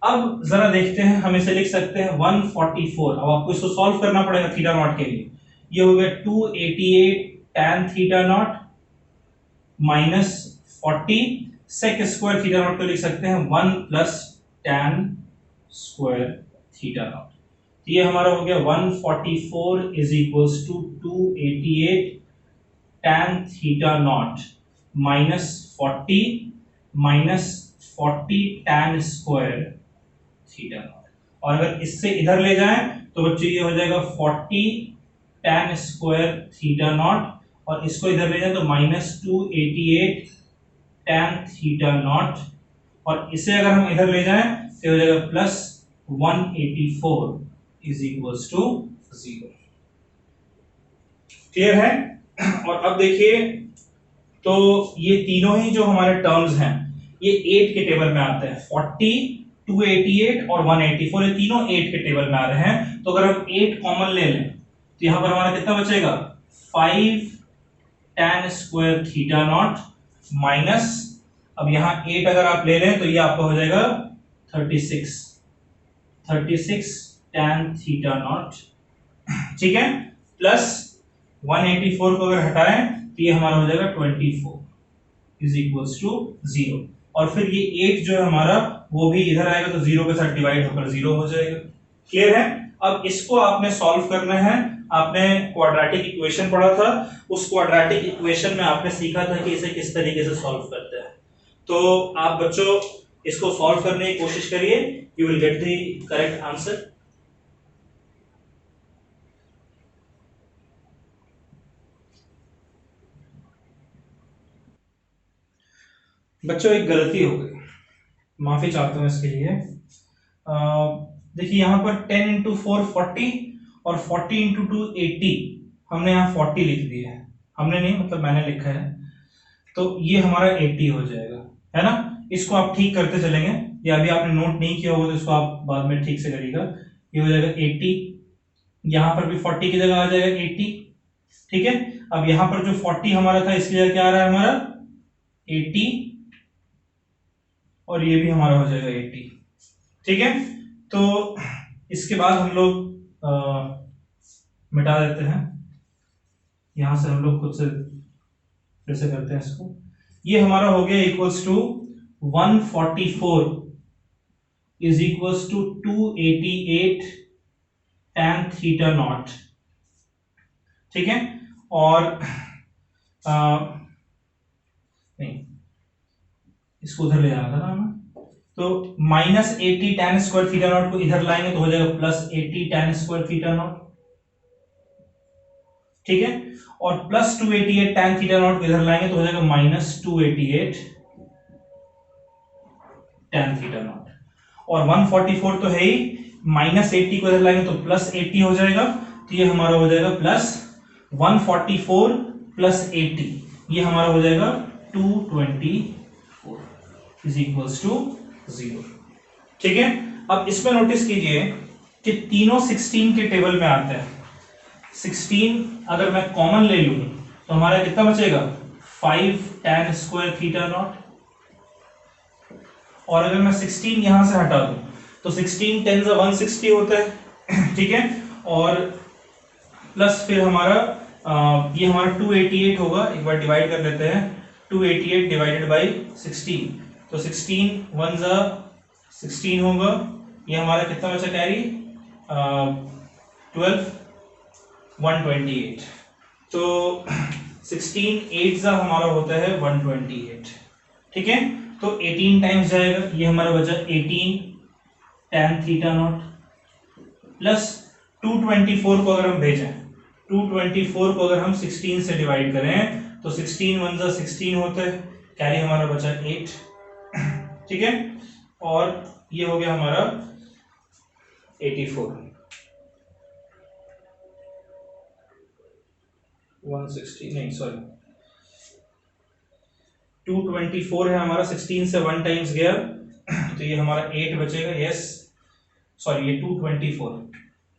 अब जरा देखते हैं, हम इसे लिख सकते हैं 144। अब आपको इसको सॉल्व करना पड़ेगा थीटा नॉट के लिए। ये हो गया 288 tan theta not minus 40 sec square theta not को लिख सकते हैं 1 plus tan square theta naught. तो ये हमारा हो गया 144 is equals to 288 tan theta not minus 40 tan square theta naught. और अगर इससे इधर ले जाएं तो बच्चों ये हो जाएगा 40 tan स्क्वायर थीटा नॉट, और इसको इधर ले जाए तो माइनस 288 tan थीटा नॉट, और इसे अगर हम इधर ले जाएं तो हो जाएगा plus 184 is equals to 0। Clear है। और अब देखिए, तो ये तीनों ही जो हमारे टर्म्स हैं ये 8 के टेबल में आते हैं, 40, 288 और 184, ये तीनों 8 के टेबल में आ रहे हैं। तो अगर हम 8 कॉमन ले लें तो यहां पर हमारा कितना बचेगा 5 tan square theta not minus, अब यहां 8 अगर आप ले लें तो ये आपका हो जाएगा 36 tan थीटा नॉट, ठीक है, प्लस 184 को अगर हटाएं तो ये हमारा हो जाएगा 24 इज इक्वल्स टू 0। और फिर ये 8 जो है हमारा वो भी इधर आएगा तो 0 के साथ डिवाइड होकर 0 हो जाएगा। क्लियर है। अब इसको आपने सॉल्व करना है। आपने क्वाड्रेटिक इक्वेशन पढ़ा था, उस क्वाड्रेटिक इक्वेशन में आपने सीखा था कि इसे किस तरीके से सॉल्व करते हैं। तो आप बच्चों इसको सॉल्व करने की कोशिश करिए, you will get the correct answer. बच्चों एक गलती हो गई, माफी चाहता हूं इसके लिए। देखिए यहां पर 10 इंटू 4 40 और 40 इंटू 2 80, हमने यहाँ 40 लिख दिया है, हमने नहीं मतलब मैंने लिखा है, तो ये हमारा 80 हो जाएगा, है ना। इसको आप ठीक करते चलेंगे, या अभी आपने नोट नहीं किया होगा तो इसको आप बाद में ठीक से करिएगा। ये हो जाएगा 80, यहां पर भी 40 की जगह आ जाएगा 80, ठीक है। अब यहां पर जो 40 हमारा था इसकी जगह क्या आ रहा है हमारा 80, और ये भी हमारा हो जाएगा 80, ठीक है। तो इसके बाद हम लोग मिटा देते हैं, यहां से हम लोग खुद से फिर से करते हैं इसको। ये हमारा हो गया equals to 144 is equals to 288 tan theta naught, ठीक है। और नहीं, इसको उधर ले जाना था ना हमें, तो -80 tan स्क्वायर थीटा नॉट को इधर लाएंगे तो हो जाएगा +80 tan स्क्वायर थीटा नॉट, ठीक है। और +288 tan थीटा नॉट को इधर लाएंगे तो हो जाएगा -288 tan थीटा नॉट। और 144 तो है ही, -80 को इधर लाएंगे तो +80 हो जाएगा, तो ये हमारा हो जाएगा +144 + 80, ये हमारा हो जाएगा 224 इज इक्वल्स टू 0, ठीक है। अब इसमें नोटिस कीजिए कि तीनों 16 के टेबल में आते हैं। 16 अगर मैं कॉमन ले लूं तो हमारा कितना बचेगा, 5 tan स्क्वायर थीटा नॉट। और अगर मैं 16 यहां से हटा दूं तो 16 10 × 160 होता है, ठीक है। और प्लस फिर हमारा ये हमारा 288 होगा, एक बार डिवाइड कर लेते हैं, 288 डिवाइडेड बाई 16, तो 16 1 × 16 होगा, ये हमारा कितना बचा कैरी, 12 128, तो 16 8 हमारा होता है 128, ठीक है। तो 18 टाइम्स जाएगा, ये हमारा बचा 18 tan थीटा नॉट, प्लस 224 को अगर हम भेजें, 224 को अगर हम 16 से डिवाइड करें तो 16 1 × 16 होता है, कैरी हमारा बचा 8, ठीक है। और ये हो गया हमारा 84 160 नहीं सॉरी 224 है हमारा, 16 से 1 टाइम्स गया तो ये हमारा 8 बचेगा, यस सॉरी ये 224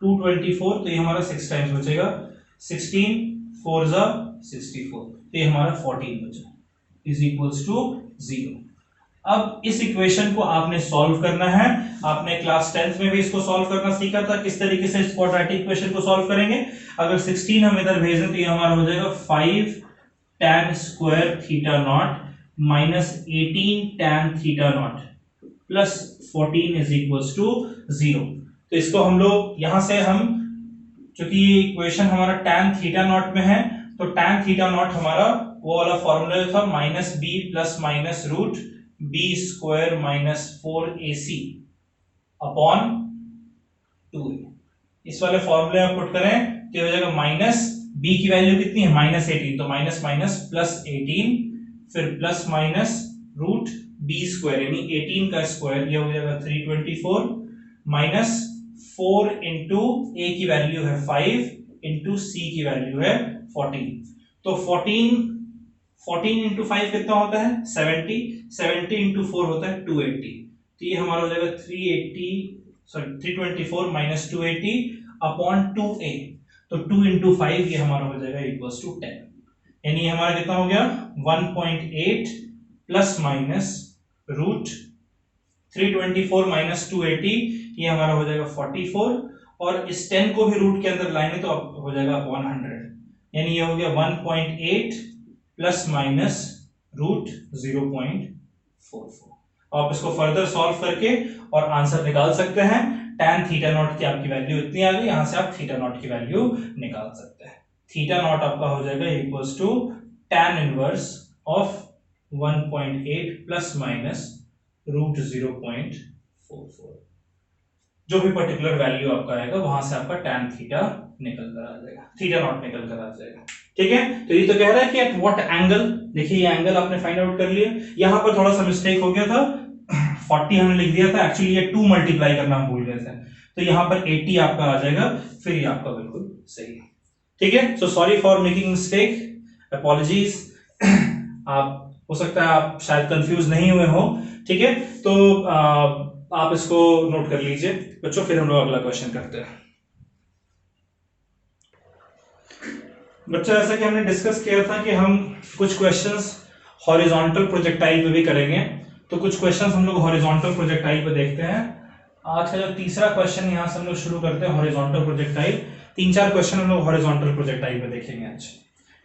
तो ये हमारा 6 टाइम्स बचेगा, 16 4 × 64, तो ये हमारा 14 बचा इज इक्वल्स टू 0। अब इस इक्वेशन को आपने सॉल्व करना है, आपने क्लास 10th में भी इसको सॉल्व करना सीखा था, किस तरीके से इस क्वाड्रेटिक इक्वेशन को सॉल्व करेंगे। अगर 16 हम इधर भेज दें तो ये हमारा हो जाएगा 5 tan square theta naught -18 tan theta naught plus 14 is equals to 0। तो इसको हम लोग यहां से हम, क्योंकि ये इक्वेशन हमारा tan थीटा नॉट में है, तो tan थीटा नॉट हमारा वो वाला फॉर्मूला था -b ± √b² -4ac upon 2a। इस वाले फॉर्मूले में पुट करें तो हो जाएगा -b की वैल्यू कितनी है, -18, तो माइनस माइनस +18 फिर प्लस माइनस √b² यानी 18 का स्क्वायर, ये हो जाएगा 324 माइनस 4 इंटू a की वैल्यू है 5 इंटू c की वैल्यू है 14, तो 14 इंटू 5 कितना होता है 70, 70 इंटू 4 होता है 280, तो ये हमारा हो जाएगा 324 माइनस 280 अपॉन 2a, तो 2 इंटू 5 ये हमारा हो जाएगा इक्वल्स टू 10, यानी ये हमारा कितना हो गया 1.8 प्लस माइनस √324 माइनस 280, ये हमारा हो जाएगा 44, और इस 10 को भी रूट के अंदर लाएंगे तो हो जाएगा अपॉन 100, यानी ये हो गया 1.8 प्लस माइनस √0.44। आप इसको फर्दर सॉल्व करके और आंसर निकाल सकते हैं। tan थीटा नॉट की आपकी वैल्यू इतनी आ गई, यहां से आप थीटा नॉट की वैल्यू निकाल सकते हैं। थीटा नॉट आपका हो जाएगा equals to tan inverse of 1.8 plus minus √0.44, जो भी पर्टिकुलर वैल्यू आपका आएगा वहां से आपका tan थीटा निकल कर आ जाएगा, थीटा नॉट निकल कर आ जाएगा, ठीक है। तो ये तो कह रहा है कि एट व्हाट एंगल, देखिए ये एंगल आपने फाइंड आउट कर लिया, यहां पर थोड़ा सा मिस्टेक हो गया था, 40 हमने लिख दिया था, एक्चुअली ये 2 मल्टीप्लाई करना हम भूल गए थे, तो यहां पर 80 आपका आ जाएगा, फिर ये आपका बिल्कुल सही है, ठीक है। So sorry for making mistake, apologies, आप हो सकता है आप शायद कंफ्यूज नहीं हुए हो, ठीक है। तो आप इसको नोट कर लीजिए बच्चों, फिर हम लोग अगला क्वेश्चन करते हैं। बच्चों ऐसा कि हमने डिस्कस किया था कि हम कुछ क्वेश्चंस हॉरिजॉन्टल प्रोजेक्टाइल पे भी करेंगे, तो कुछ क्वेश्चंस हम लोग हॉरिजॉन्टल प्रोजेक्टाइल पे देखते हैं। आज का जो तीसरा क्वेश्चन यहां से हम लोग शुरू करते हैं हॉरिजॉन्टल प्रोजेक्टाइल, 3-4 क्वेश्चन हम लोग हॉरिजॉन्टल प्रोजेक्टाइल पे देखेंगे आज,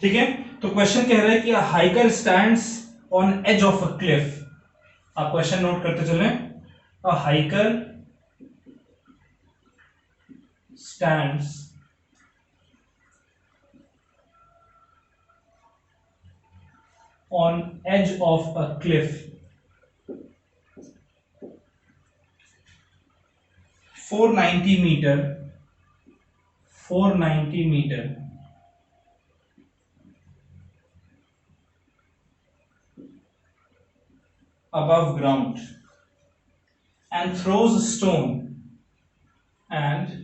ठीक है। तो क्वेश्चन कह रहा है कि hiker stands on edge of a cliff, आप क्वेश्चन नोट करते चलें, a hiker stands on edge of a cliff 490 meter above ground and throws a stone and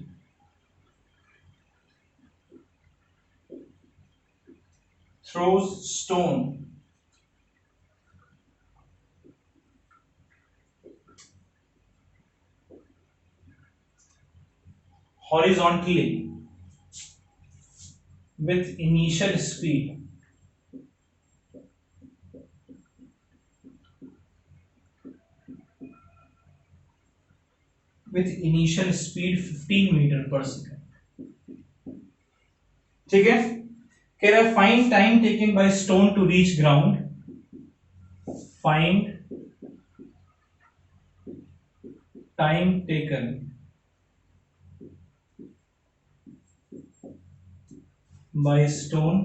horizontally with initial speed 15 metre पर second. ठीक है, कह रहा है find time taken by stone to reach ground, find time taken by stone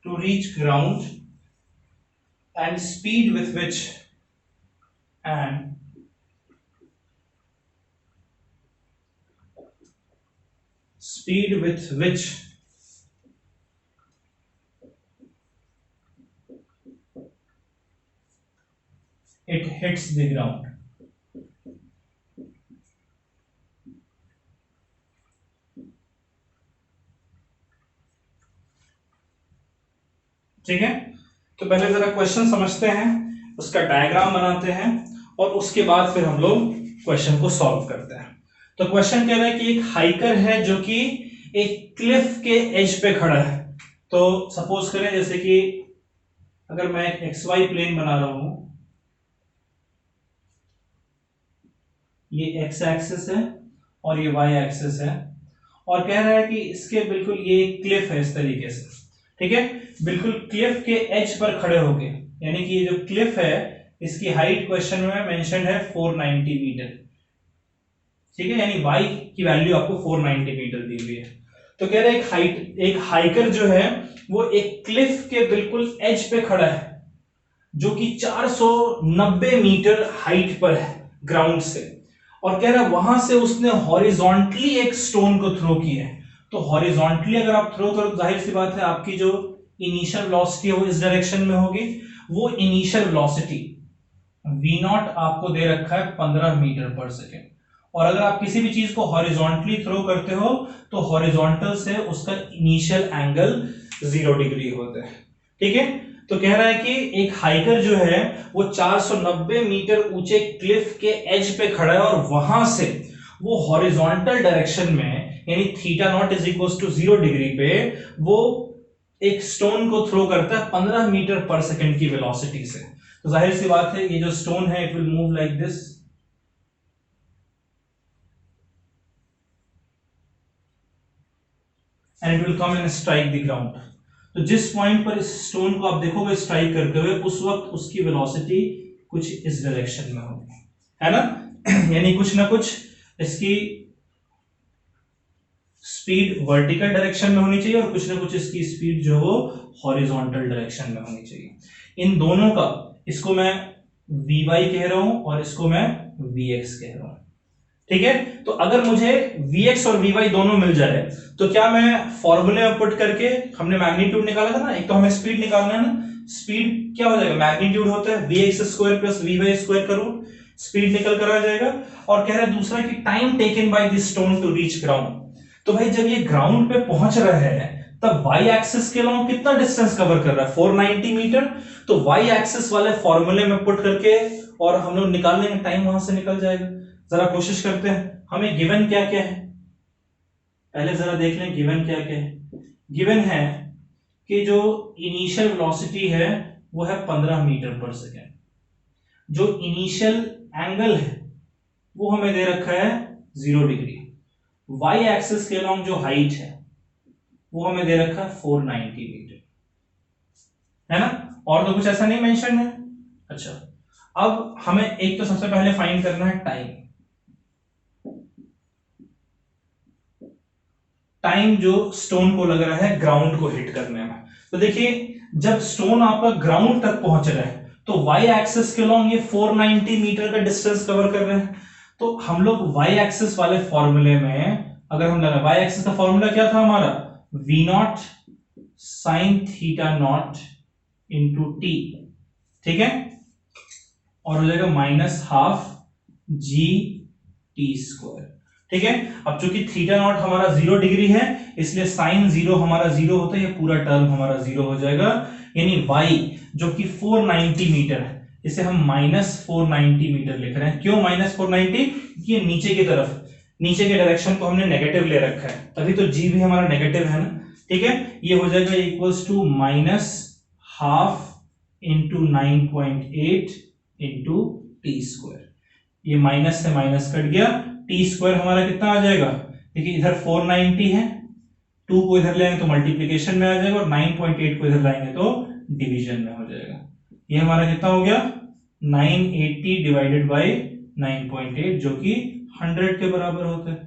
to reach ground and speed with which it hits the ground। ठीक है, तो पहले जरा क्वेश्चन समझते हैं, उसका डायग्राम बनाते हैं और उसके बाद फिर हम लोग क्वेश्चन को सॉल्व करते हैं। तो क्वेश्चन कह रहा है कि एक हाइकर है जो कि एक क्लिफ के एज पे खड़ा है। तो सपोज करें जैसे कि अगर मैं एक एक्स वाई प्लेन बना रहा हूं, ये एक्स एक्सिस है और ये वाई एक्सिस है, और कह रहा है कि इसके बिल्कुल ये क्लिफ है इस तरीके से। ठीक है, बिल्कुल क्लिफ के एज पर खड़े होके, यानी कि ये जो क्लिफ है इसकी हाइट क्वेश्चन में मेंशन है 490 मीटर। ठीक है, यानी y की वैल्यू आपको 490 मीटर दी हुई है। तो कह रहे हैं एक हाइकर जो है वो एक क्लिफ के बिल्कुल एज पे खड़ा है जो कि 490 मीटर हाइट पर है ग्राउंड से, और कह रहा है वहां से उसने हॉरिजॉन्टली एक स्टोन को थ्रो किया है। तो हॉरिजॉन्टली अगर आप थ्रो करो, जाहिर सी बात है आपकी जो इनिशियल वेलोसिटी है वो इस डायरेक्शन में होगी। वो इनिशियल वेलोसिटी v नॉट आपको दे रखा है 15 मीटर पर सेकेंड, और अगर आप किसी भी चीज को हॉरिजॉन्टली थ्रो करते हो तो हॉरिजॉन्टल से उसका इनिशियल एंगल 0 डिग्री होता है। ठीक है, तो कह रहा है कि एक हाइकर जो है वो 490 मीटर ऊंचे क्लिफ के एज पे खड़ा है और वहां से वो हॉरिजॉन्टल डायरेक्शन में, यानी theta naught is equal to 0 degree पे वो एक स्टोन को थ्रो करता है 15 मीटर पर सेकेंड की वेलोसिटी से। तो जाहिर सी बात है ये जो स्टोन है it will move like this, and it will come and strike the ground. तो जिस पॉइंट पर इस स्टोन को आप देखोगे स्ट्राइक करते हुए, उस वक्त उसकी वेलोसिटी कुछ इस डायरेक्शन में होगी, है ना यानी कुछ ना कुछ इसकी स्पीड वर्टिकल डायरेक्शन में होनी चाहिए और कुछ ना कुछ इसकी स्पीड जो हो हॉरिजॉन्टल डायरेक्शन में होनी चाहिए। इन दोनों का, इसको मैं vy कह रहा हूं और इसको मैं vx कह रहा हूं। ठीक है, तो अगर मुझे vx और vy दोनों मिल जाए तो क्या मैं फॉर्मूले में पुट करके, हमने मैग्नीट्यूड निकाला था ना, एक तो हमें स्पीड निकालना है ना, स्पीड क्या हो जाएगा, मैग्नीट्यूड होता है vx square plus vy square का रूट, स्पीड निकल कर आ जाएगा। और कह रहा है दूसरा कि time taken by this stone to reach ground. तो भाई जब ये ग्राउंड पे पहुंच रहा है तब y एक्सिस के अलोंग कितना डिस्टेंस कवर कर रहा है, 490 मीटर। तो y एक्सिस वाले फॉर्मूले में पुट करके और हम लोग निकाल लेंगे, टाइम वहां से निकल जाएगा। जरा कोशिश करते हैं, हमें गिवन क्या क्या है पहले जरा देख लें। गिवन क्या क्या है, गिवन है कि जो इनिशियल वेलोसिटी है वो है 15 मीटर पर सेकेंड, जो इनिशियल एंगल है वो हमें दे रखा है 0 डिग्री, y एक्सिस के अलोंग जो हाइट है वो हमें दे रखा है 490 मीटर, है ना, और तो कुछ ऐसा नहीं मेंशन है। अच्छा, अब हमें एक तो सबसे पहले फाइंड करना है टाइम। टाइम जो स्टोन को लग रहा है ग्राउंड को हिट करने में। तो देखिए जब स्टोन आपका ग्राउंड तक पहुंच रहा है तो वाई एक्सिस के लॉन्ग ये 490 मीटर का डिस्टेंस कवर कर रहे हैं। तो हम लोग वाई एक्सिस वाले फॉर्मूले में अगर हम लगा, वाई एक्सिस का फॉर्मूला क्या था हमारा, V naught sine theta not into T, ठीक है, और हो जाएगा minus half G T square, ठीक है। अब चूंकि थीटा नॉट हमारा 0 डिग्री है इसलिए साइन 0 हमारा 0 होता है, ये पूरा टर्म हमारा 0 हो जाएगा, यानी y जो कि 490 मीटर है इसे हम माइनस 490 मीटर लिख रहे हैं। क्यों माइनस 490? क्योंकि ये नीचे की तरफ, नीचे के डायरेक्शन को हमने नेगेटिव ले रखा है, तभी तो g भी हमारा नेगेटिव है ना, ठीक है। ये हो जाएगा equals to minus half into 9.8 into T square, ये माइनस से माइनस कट गया, टी स्क्वायर हमारा कितना आ जाएगा, देखिए इधर 490 है, 2 को इधर ले आएंगे तो मल्टीप्लीकेशन में आ जाएगा और 9.8 को इधर लाएंगे तो डिवीजन में हो जाएगा। ये हमारा कितना हो गया 980 डिवाइडेड बाय 9.8 जो कि 100 के बराबर होता है,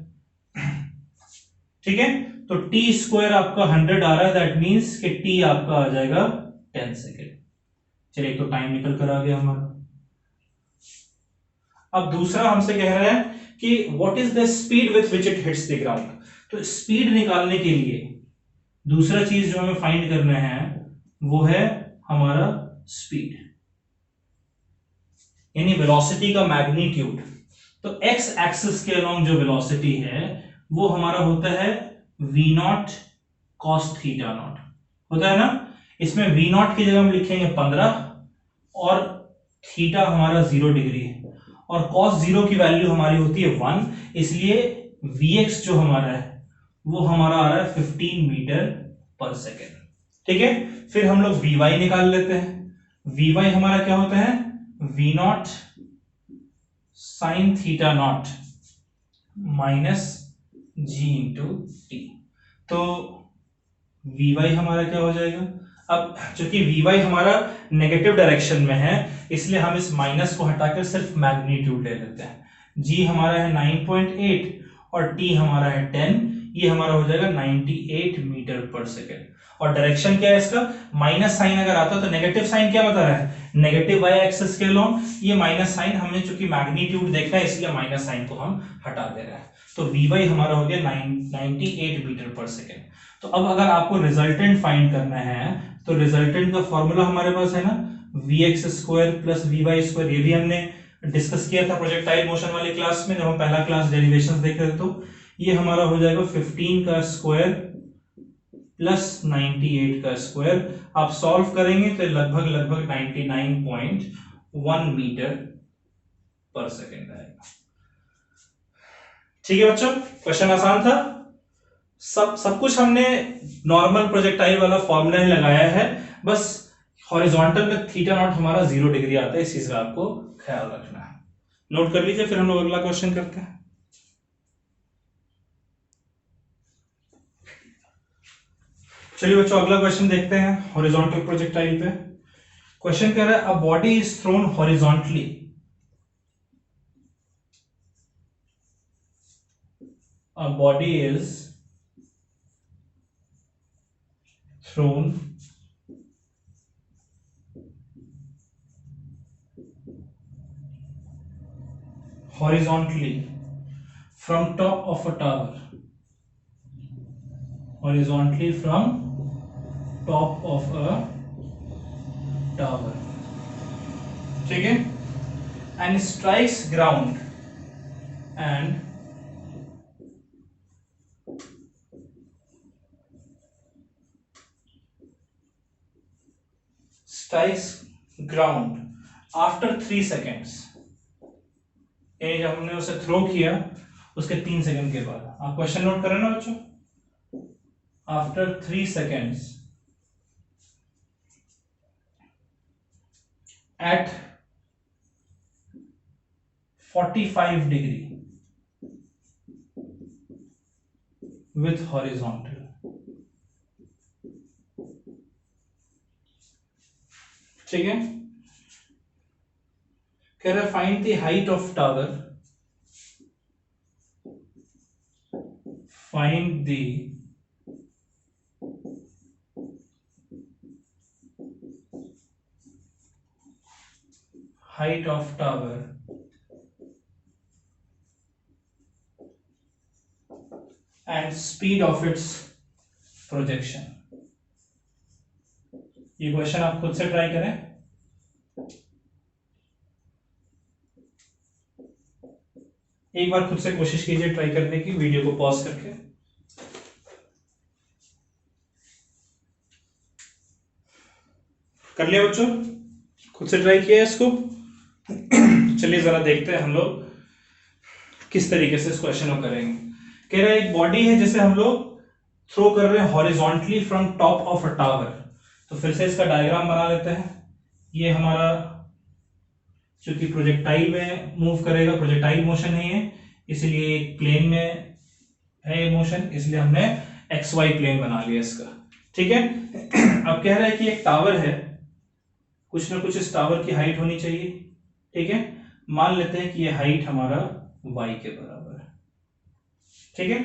ठीक है। तो टी स्क्वायर आपका 100 आ रहा है, दैट मींस कि टी आपका आ जाएगा 10 सेकेंड। चलिए तो टाइम निकल कर आ गया हमारा। अब दूसरा हमसे कह रहा है कि what is the speed with which it hits the ground. तो स्पीड निकालने के लिए दूसरा चीज जो हमें फाइंड करना है वो है हमारा स्पीड, यानी वेलोसिटी का मैग्नीट्यूड। तो एक्स एक्सिस के अलोंग जो वेलोसिटी है वो हमारा होता है v not cos theta not, होता है ना। इसमें v नॉट की जगह हम लिखेंगे 15 और थीटा हमारा 0 डिग्री है और cos 0 की वैल्यू हमारी होती है 1, इसलिए vx जो हमारा है वो हमारा आ रहा है 15 मीटर पर सेकेंड, ठीक है। फिर हम लोग vy निकाल लेते हैं। vy हमारा क्या होता है, v not sine theta not minus G into T. तो vy हमारा क्या हो जाएगा, अब चूंकि vy हमारा नेगेटिव डायरेक्शन में है इसलिए हम इस माइनस को हटाकर सिर्फ मैग्नीट्यूड ले लेते हैं। g हमारा है 9.8 और t हमारा है 10, ये हमारा हो जाएगा 98 मीटर पर सेकेंड। और डायरेक्शन क्या है इसका, माइनस साइन अगर आता तो नेगेटिव साइन क्या बता रहा है, नेगेटिव वाई एक्सिस के अलोंग, ये माइनस साइन हमने चूंकि मैग्नीट्यूड देखा है इसलिए माइनस साइन को हम हटा दे रहे हैं। तो vy हमारा हो गया 98 मीटर पर सेकेंड। तो अब अगर आपको रिजल्टेंट फाइंड करना है तो रिजल्टेंट का फॉर्मूला हमारे पास है ना, vx square plus vy square, ये भी हमने डिस्कस किया था प्रोजेक्टाइल मोशन वाली क्लास में जब हम पहला क्लास डेरिवेशंस देख रहे थे। तो ये हमारा हो जाएगा 15 का स्क्वायर प्लस 98 का स्क्वायर, आप सॉल्व करेंगे तो लगभग 99.1 मीटर पर सेकेंड आएगा। ठीक है बच्चों, क्वेश्चन आसान था, सब कुछ हमने नॉर्मल प्रोजेक्टाइल वाला फॉर्मूला ही लगाया है, बस हॉरिजॉन्टल में थीटा नॉट हमारा 0 डिग्री आता है, इस चीज का आपको ख्याल रखना है। नोट कर लीजिए, फिर हम लोग अगला क्वेश्चन करते हैं। चलिए बच्चों अगला क्वेश्चन देखते हैं हॉरिजॉन्टल प्रोजेक्टाइल पे। क्वेश्चन कह रहा है a body is throne horizontally, a body is throne horizontally from top of a tower, horizontally from top of a tower, ठीक है, and strikes ground and strikes ground after 3 seconds, ये जब हमने उसे थ्रो किया उसके 3 सेकंड के बाद। आप क्वेश्चन नोट करें ना बच्चों, after 3 seconds at 45 degree with horizontal, ठीक है। कह रहा है find the height of tower, find the height of tower and speed of its projection। ये क्वेश्चन आप खुद से ट्राई करें। एक बार खुद से कोशिश कीजिए ट्राई करने की, वीडियो को पॉज करके। कर लिया बच्चों, खुद से ट्राई किया है इसको? चलिए जरा देखते हैं हम लोग किस तरीके से इस क्वेश्चन को करेंगे। कह रहा है एक बॉडी है जिसे हम लोग थ्रो कर रहे हैं horizontally from top of a tower. तो फिर से इसका डायग्राम बना लेते हैं। ये हमारा चूंकि प्रोजेक्टाइल में मूव करेगा, प्रोजेक्टाइल मोशन नहीं है, इसलिए एक प्लेन में है ये मोशन, इसलिए हमने एक्स वाई प्लेन बना लिया इसका। ठीक है। अब कह रहा है कि एक टावर है, कुछ ना कुछ इस टावर की हाइट होनी चाहिए। ठीक है। मान लेते हैं कि ये हाइट हमारा y के बराबर है। ठीक है।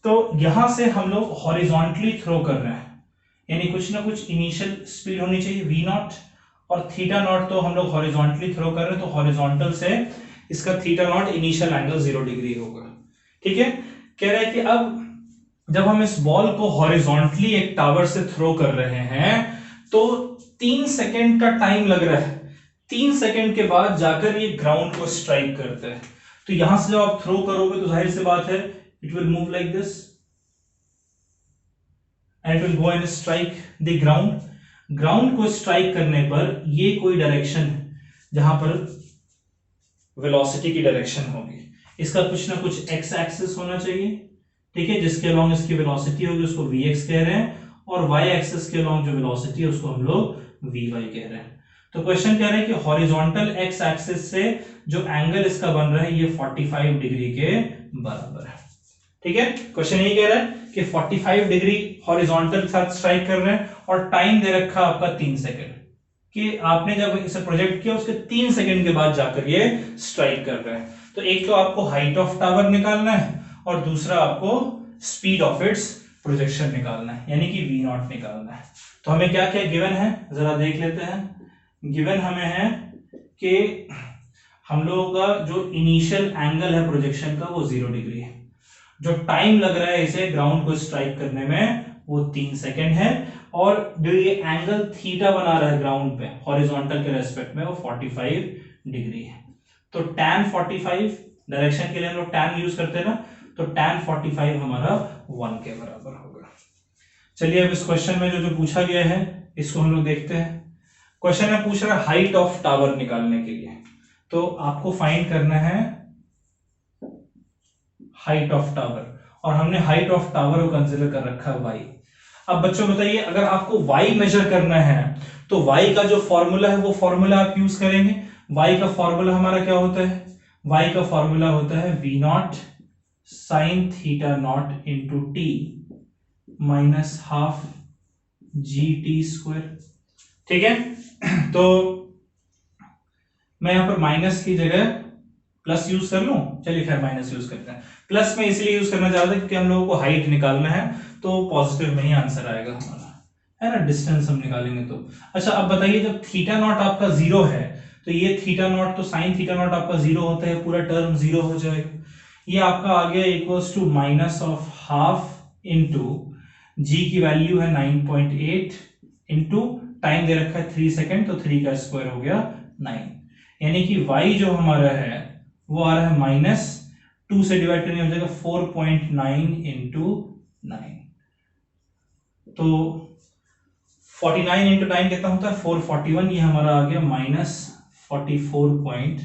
तो यहां से हम लोग हॉरिजॉन्टली थ्रो कर रहे हैं, यानी कुछ ना कुछ इनिशियल स्पीड होनी चाहिए v0 और थीटा नॉट। तो हम लोग हॉरिजॉन्टली थ्रो कर रहे हैं, तो हॉरिजॉन्टल से इसका theta naught initial angle 0 degree होगा। ठीक है। कह रहा है कि अब जब हम इस बॉल को हॉरिजॉन्टली एक टावर से थ्रो कर रहे हैं तो 3 सेकेंड का टाइम लग रहा है। 3 सेकेंड के बाद जाकर ये ग्राउंड को स्ट्राइक करता है। तो यहां से जब आप थ्रो करोगे तो जाहिर सी बात है it will move like this and it will go and strike the ground. Ground को स्ट्राइक करने पर ये कोई डायरेक्शन है जहां पर वेलोसिटी की डायरेक्शन होगी। इसका कुछ ना कुछ एक्स एक्सिस होना चाहिए। ठीक है। जिसके अलोंग इसकी वेलोसिटी होगी उसको वीएक्स कह रहे हैं, और वाई एक्सिस के अलोंग जो वेलोसिटी है उसको हम लोग वी वाई कह रहे हैं। तो क्वेश्चन कह रहे हैं कि हॉरिजॉन्टल एक्स एक्सिस से जो एंगल इसका बन रहा है ये 45 डिग्री के बराबर है। ठीक है। क्वेश्चन यही कह रहा है कि 45 डिग्री हॉरिजॉन्टल के साथ स्ट्राइक कर रहे हैं और टाइम दे रखा आपका 3 सेकेंड, कि आपने जब इसे प्रोजेक्ट किया उसके 3 सेकेंड के बाद जाकर ये स्ट्राइक कर रहे हैं। तो एक तो आपको हाइट ऑफ टावर निकालना है और दूसरा आपको स्पीड ऑफ इट्स प्रोजेक्शन निकालना है, यानी कि v0 निकालना है। तो हमें क्या क्या गिवन है जरा देख लेते हैं। गिवन हमें है कि हम लोगों का जो इनिशियल एंगल है प्रोजेक्शन का वो 0 डिग्री है। जो टाइम लग रहा है इसे ग्राउंड को स्ट्राइक करने में वो 3 सेकेंड है, और जो ये एंगल थीटा बना रहा है ग्राउंड पे हॉरिजॉन्टल के रेस्पेक्ट में वो 45 डिग्री है। तो tan 45 डायरेक्शन के लिए हम लोग tan यूज करते हैं ना, तो tan 45 हमारा 1 के बराबर होगा। चलिए अब इस क्वेश्चन में जो पूछा गया है इसको हम लोग देखते हैं। क्वेश्चन में पूछ रहा है हाइट ऑफ टावर निकालने के लिए, तो आपको फाइंड करना है हाइट ऑफ टावर, और हमने हाइट ऑफ टावर को कंसीडर कर रखा है y। अब बच्चों बताइए, अगर आपको y मेजर करना है तो y का जो फॉर्मूला है वो फॉर्मूला आप यूज करेंगे। y का फॉर्मूला हमारा क्या होता है? y का फॉर्मूला होता है v0 sin theta not into T minus half gt square. ठीक है। तो मैं यहां पर माइनस की जगह प्लस यूज कर लूं। चलिए खैर माइनस यूज करते हैं। प्लस में इसलिए यूज करना चाहता क्योंकि हम लोगों को हाइट निकालना है, तो पॉजिटिव में ही आंसर आएगा हमारा, है ना। डिस्टेंस हम निकालेंगे तो। अच्छा अब बताइए, जब थीटा नॉट आपका 0 है तो ये थीटा नॉट, तो साइन थीटा नॉट आपका 0 होता है, पूरा टर्म 0 हो जाएगा। ये आपका आ गया equals to minus of half into g की वैल्यू है 9.8 इंटू टाइम दे रखा है 3 सेकेंड, तो 3 का स्क्वायर हो गया 9, यानी कि y जो हमारा है वो आ रहा है माइनस 2 से डिवाइड करने हो जाएगा 4.9 इंटू 9। तो 49 इंटू 9 कितना होता है? 441। ये हमारा आ गया माइनस 44.1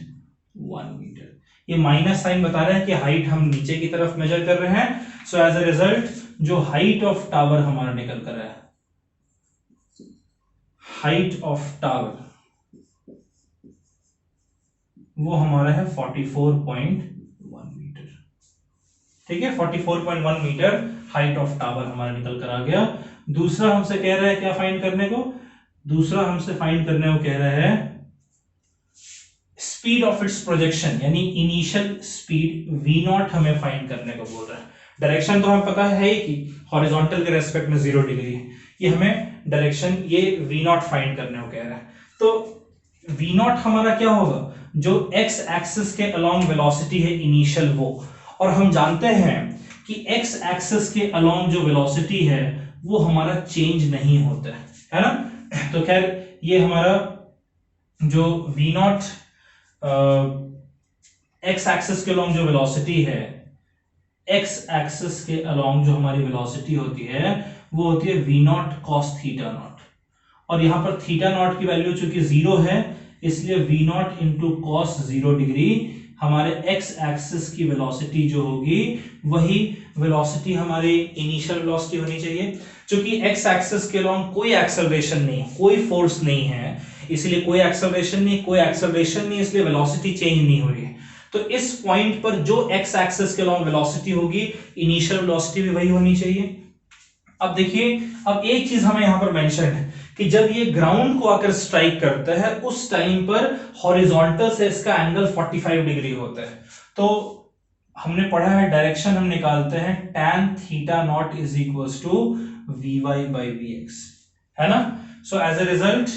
मीटर। ये माइनस साइन बता रहा है कि हाइट हम नीचे की तरफ मेजर कर रहे हैं। सो एज अ रिजल्ट जो हाइट ऑफ टावर हमारा निकल कर रहा है, हाइट ऑफ टावर वो हमारा है 44.1 मीटर। ठीक है। 44.1 मीटर हाइट ऑफ टावर हमारा निकल कर आ गया। दूसरा हमसे कह रहा है क्या फाइंड करने को? दूसरा हमसे फाइंड करने को कह रहा है स्पीड ऑफ इट्स प्रोजेक्शन, यानी इनिशियल स्पीड v0 हमें फाइंड करने को बोल रहा है। डायरेक्शन तो हमें पता है कि हॉरिजॉन्टल के रेस्पेक्ट में 0 डिग्री है, ये हमें डायरेक्शन ये v0 फाइंड करने को कह रहा है। तो वी नॉट हमारा क्या होगा, जो एक्स एक्सिस के अलोंग वेलोसिटी है इनिशियल वो, और हम जानते हैं कि एक्स एक्सिस के अलोंग जो वेलोसिटी है वो हमारा चेंज नहीं होता है ना। तो खैर ये हमारा जो वी नॉट एक्स एक्सिस के अलोंग जो वेलोसिटी है, एक्स एक्सिस के अलोंग जो हमारी वेलोसिटी होती है वो होती है V naught cos theta naught, और यहां पर थीटा नॉट की वैल्यू चूंकि जीरो है इसलिए V naught into cos 0 degree हमारे एक्स एक्सिस की वेलोसिटी जो होगी वही वेलोसिटी हमारी इनिशियल वेलोसिटी होनी चाहिए। क्योंकि एक्स एक्सिस के अलोंग कोई एक्सेलरेशन नहीं, कोई फोर्स नहीं है, इसलिए कोई एक्सेलरेशन नहीं, इसलिए वेलोसिटी चेंज नहीं हो रही है। तो इस पॉइंट पर जो एक्स एक्सिस के अलोंग वेलोसिटी होगी इनिशियल वेलोसिटी भी वही होनी चाहिए। अब देखिए, अब एक चीज हमें यहां पर मेंशन है कि जब ये ग्राउंड को आकर स्ट्राइक करता है उस टाइम पर हॉरिजॉन्टल से इसका एंगल 45 डिग्री होता है। तो हमने पढ़ा है डायरेक्शन हम निकालते हैं tan theta naught is equals to vy by vx, है ना। So as a result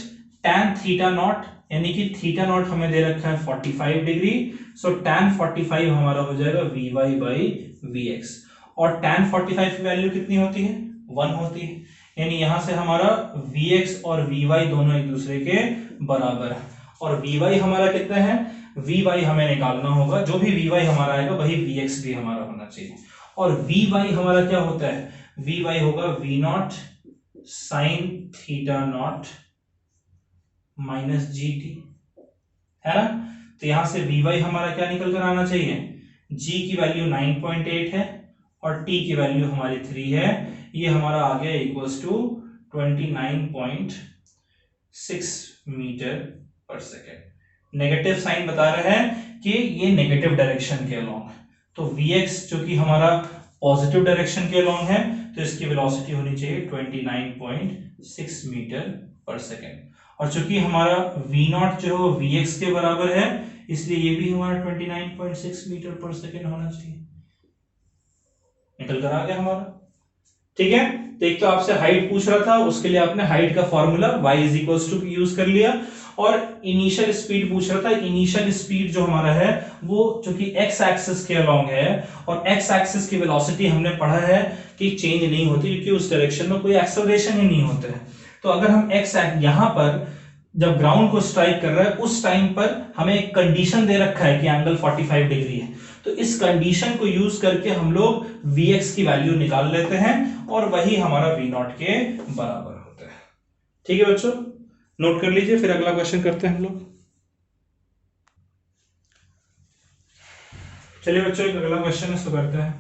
tan theta naught यानी कि थीटा नॉट हमें दे रखा है 45 डिग्री, सो tan 45 हमारा हो जाएगा vy by vx, और tan 45 की वैल्यू कितनी होती है, 1 होती है, यानी यहां से हमारा vx और vy दोनों एक दूसरे के बराबर है, और vy हमारा कितना है, vy हमें निकालना होगा, जो भी vy हमारा आएगा वही vx भी हमारा होना चाहिए, और vy हमारा क्या होता है, vy होगा v not sine theta not minus G T, है ना। तो यहां से vy हमारा क्या निकल कर आना चाहिए, g की वैल्यू 9.8 है और t की वैल्यू हमारी 3 है, ये हमारा आ गया इक्वल्स टू 29.6 मीटर पर सेकेंड। नेगेटिव साइन बता रहे हैं कि ये नेगेटिव डायरेक्शन के अलोंग है, तो vx जो कि हमारा पॉजिटिव डायरेक्शन के अलोंग है तो इसकी वेलोसिटी होनी चाहिए 29.6 मीटर पर सेकेंड, और चूंकि हमारा v नॉट जो है vx के बराबर है इसलिए ये भी हमारा 29.6 मीटर पर सेकेंड होना चाहिए। निकल कर आ गया हमारा, ठीक है। तो एक तो आपसे हाइट पूछ रहा था, उसके लिए आपने हाइट का formula y is equals to use कर लिया, और इनिशियल स्पीड पूछ रहा था, इनिशियल स्पीड जो हमारा है वो चूंकि x एक्सिस के अलोंग है और x एक्सिस की वेलोसिटी हमने पढ़ा है कि चेंज नहीं होती क्योंकि उस डायरेक्शन में कोई एक्सेलरेशन ही नहीं होता है। तो अगर हम x यहां पर जब ग्राउंड को स्ट्राइक कर रहा है उस टाइम पर हमें एक कंडीशन दे रखा है कि एंगल 45 डिग्री है, तो इस कंडीशन को यूज करके हम लोग Vx की वैल्यू निकाल लेते हैं और वही हमारा V नॉट के बराबर होता है। ठीक है बच्चों, नोट कर लीजिए, फिर अगला क्वेश्चन करते हैं हम लोग। चलिए बच्चों, एक अगला क्वेश्चन है, इसको करते हैं।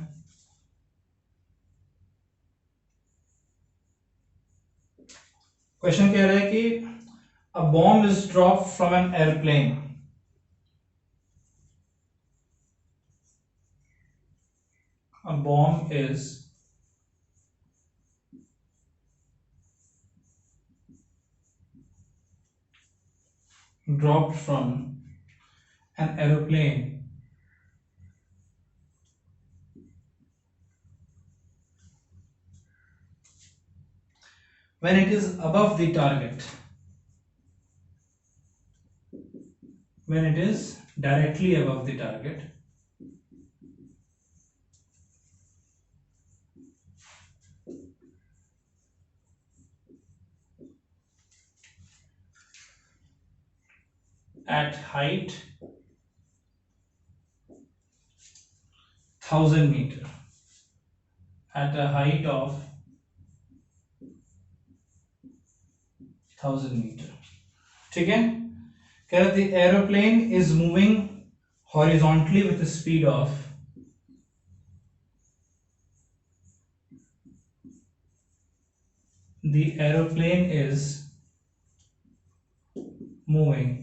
क्वेश्चन कह रहा है कि a bomb is drop from an airplane, a bomb is dropped from an aeroplane when it is above the target, when it is directly above the target, at height 1000 meter, at a height of 1000 meter, ठीक है। कह रहे the aeroplane is moving horizontally with a speed of the aeroplane is moving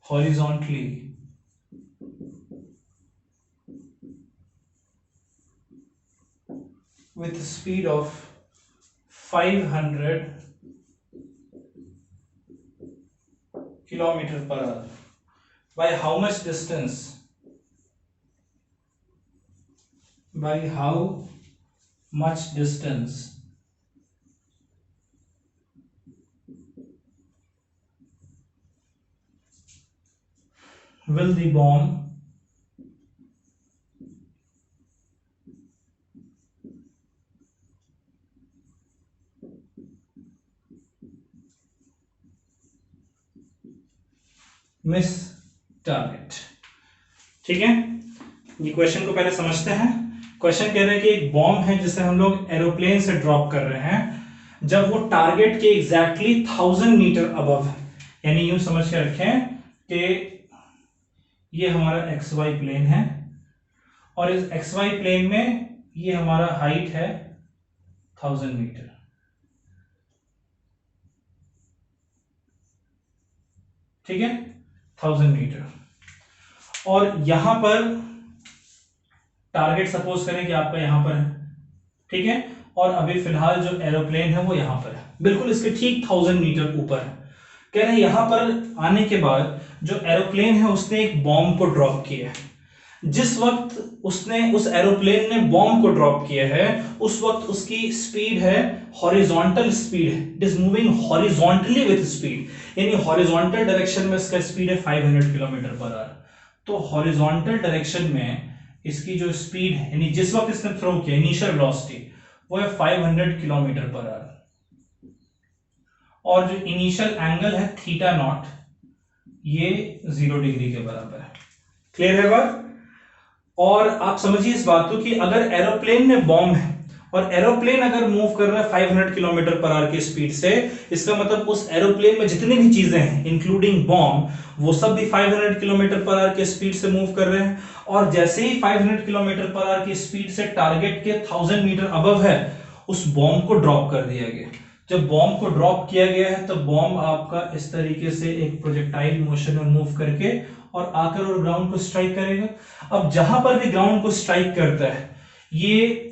horizontally with a speed of 500 kilometer per hour. By how much distance? By how much distance will the bomb miss target. ठीक है, ये question को पहले समझते हैं। Question कह रहा है कि एक बॉम्ब है जिसे हम लोग एरोप्लेन से ड्रॉप कर रहे हैं, जब वो टारगेट के एग्जैक्टली 1000 मीटर अबव है, यानी यूं समझ के रखें कि ये हमारा एक्स वाई प्लेन है और इस एक्स वाई प्लेन में ये हमारा हाइट है 1000 मीटर। ठीक है, 1000 मीटर, और यहां पर टारगेट सपोज करें कि आपका यहां पर है। ठीक है, और अभी फिलहाल जो एरोप्लेन है वो यहां पर है, बिल्कुल इसके ठीक 1000 मीटर ऊपर है। कह रहे हैं यहां पर आने के बाद जो एरोप्लेन है उसने एक बॉम्ब को ड्रॉप किया है। जिस वक्त उसने उस एरोप्लेन ने बॉम्ब को ड्रॉप किया है उस वक्त उसकी स्पीड है हॉरिजॉन्टल स्पीड है, it is moving horizontally with speed, यानी हॉरिजॉन्टल डायरेक्शन में इसका स्पीड है 500 किलोमीटर पर आवर। तो हॉरिजॉन्टल डायरेक्शन में इसकी जो स्पीड है, यानी जिस वक्त इसने थ्रो किया इनिशियल वेलोसिटी वो है 500 किलोमीटर पर आवर, और जो इनिशियल एंगल है थीटा नॉट ये 0 डिग्री के बराबर है। क्लियर है बात? और आप समझिए इस बात को कि अगर एरोप्लेन में बॉम्ब है और एरोप्लेन अगर मूव कर रहा है 500 किलोमीटर पर आवर की स्पीड से, इसका मतलब उस एरोप्लेन में जितनी भी चीजें हैं इंक्लूडिंग बॉम्ब वो सब भी 500 किलोमीटर पर आवर की स्पीड से मूव कर रहे हैं। और जैसे ही 500 किलोमीटर पर आवर की स्पीड से टारगेट के 1000 मीटर अबव है उस बॉम्ब को ड्रॉप कर दिया गया। जब बॉम्ब को ड्रॉप किया गया है तो बॉम्ब आपका इस तरीके से एक प्रोजेक्टाइल मोशन में मूव करके और आकर और ग्राउंड को स्ट्राइक करेगा। अब जहां पर भी ग्राउंड को स्ट्राइक करता है ये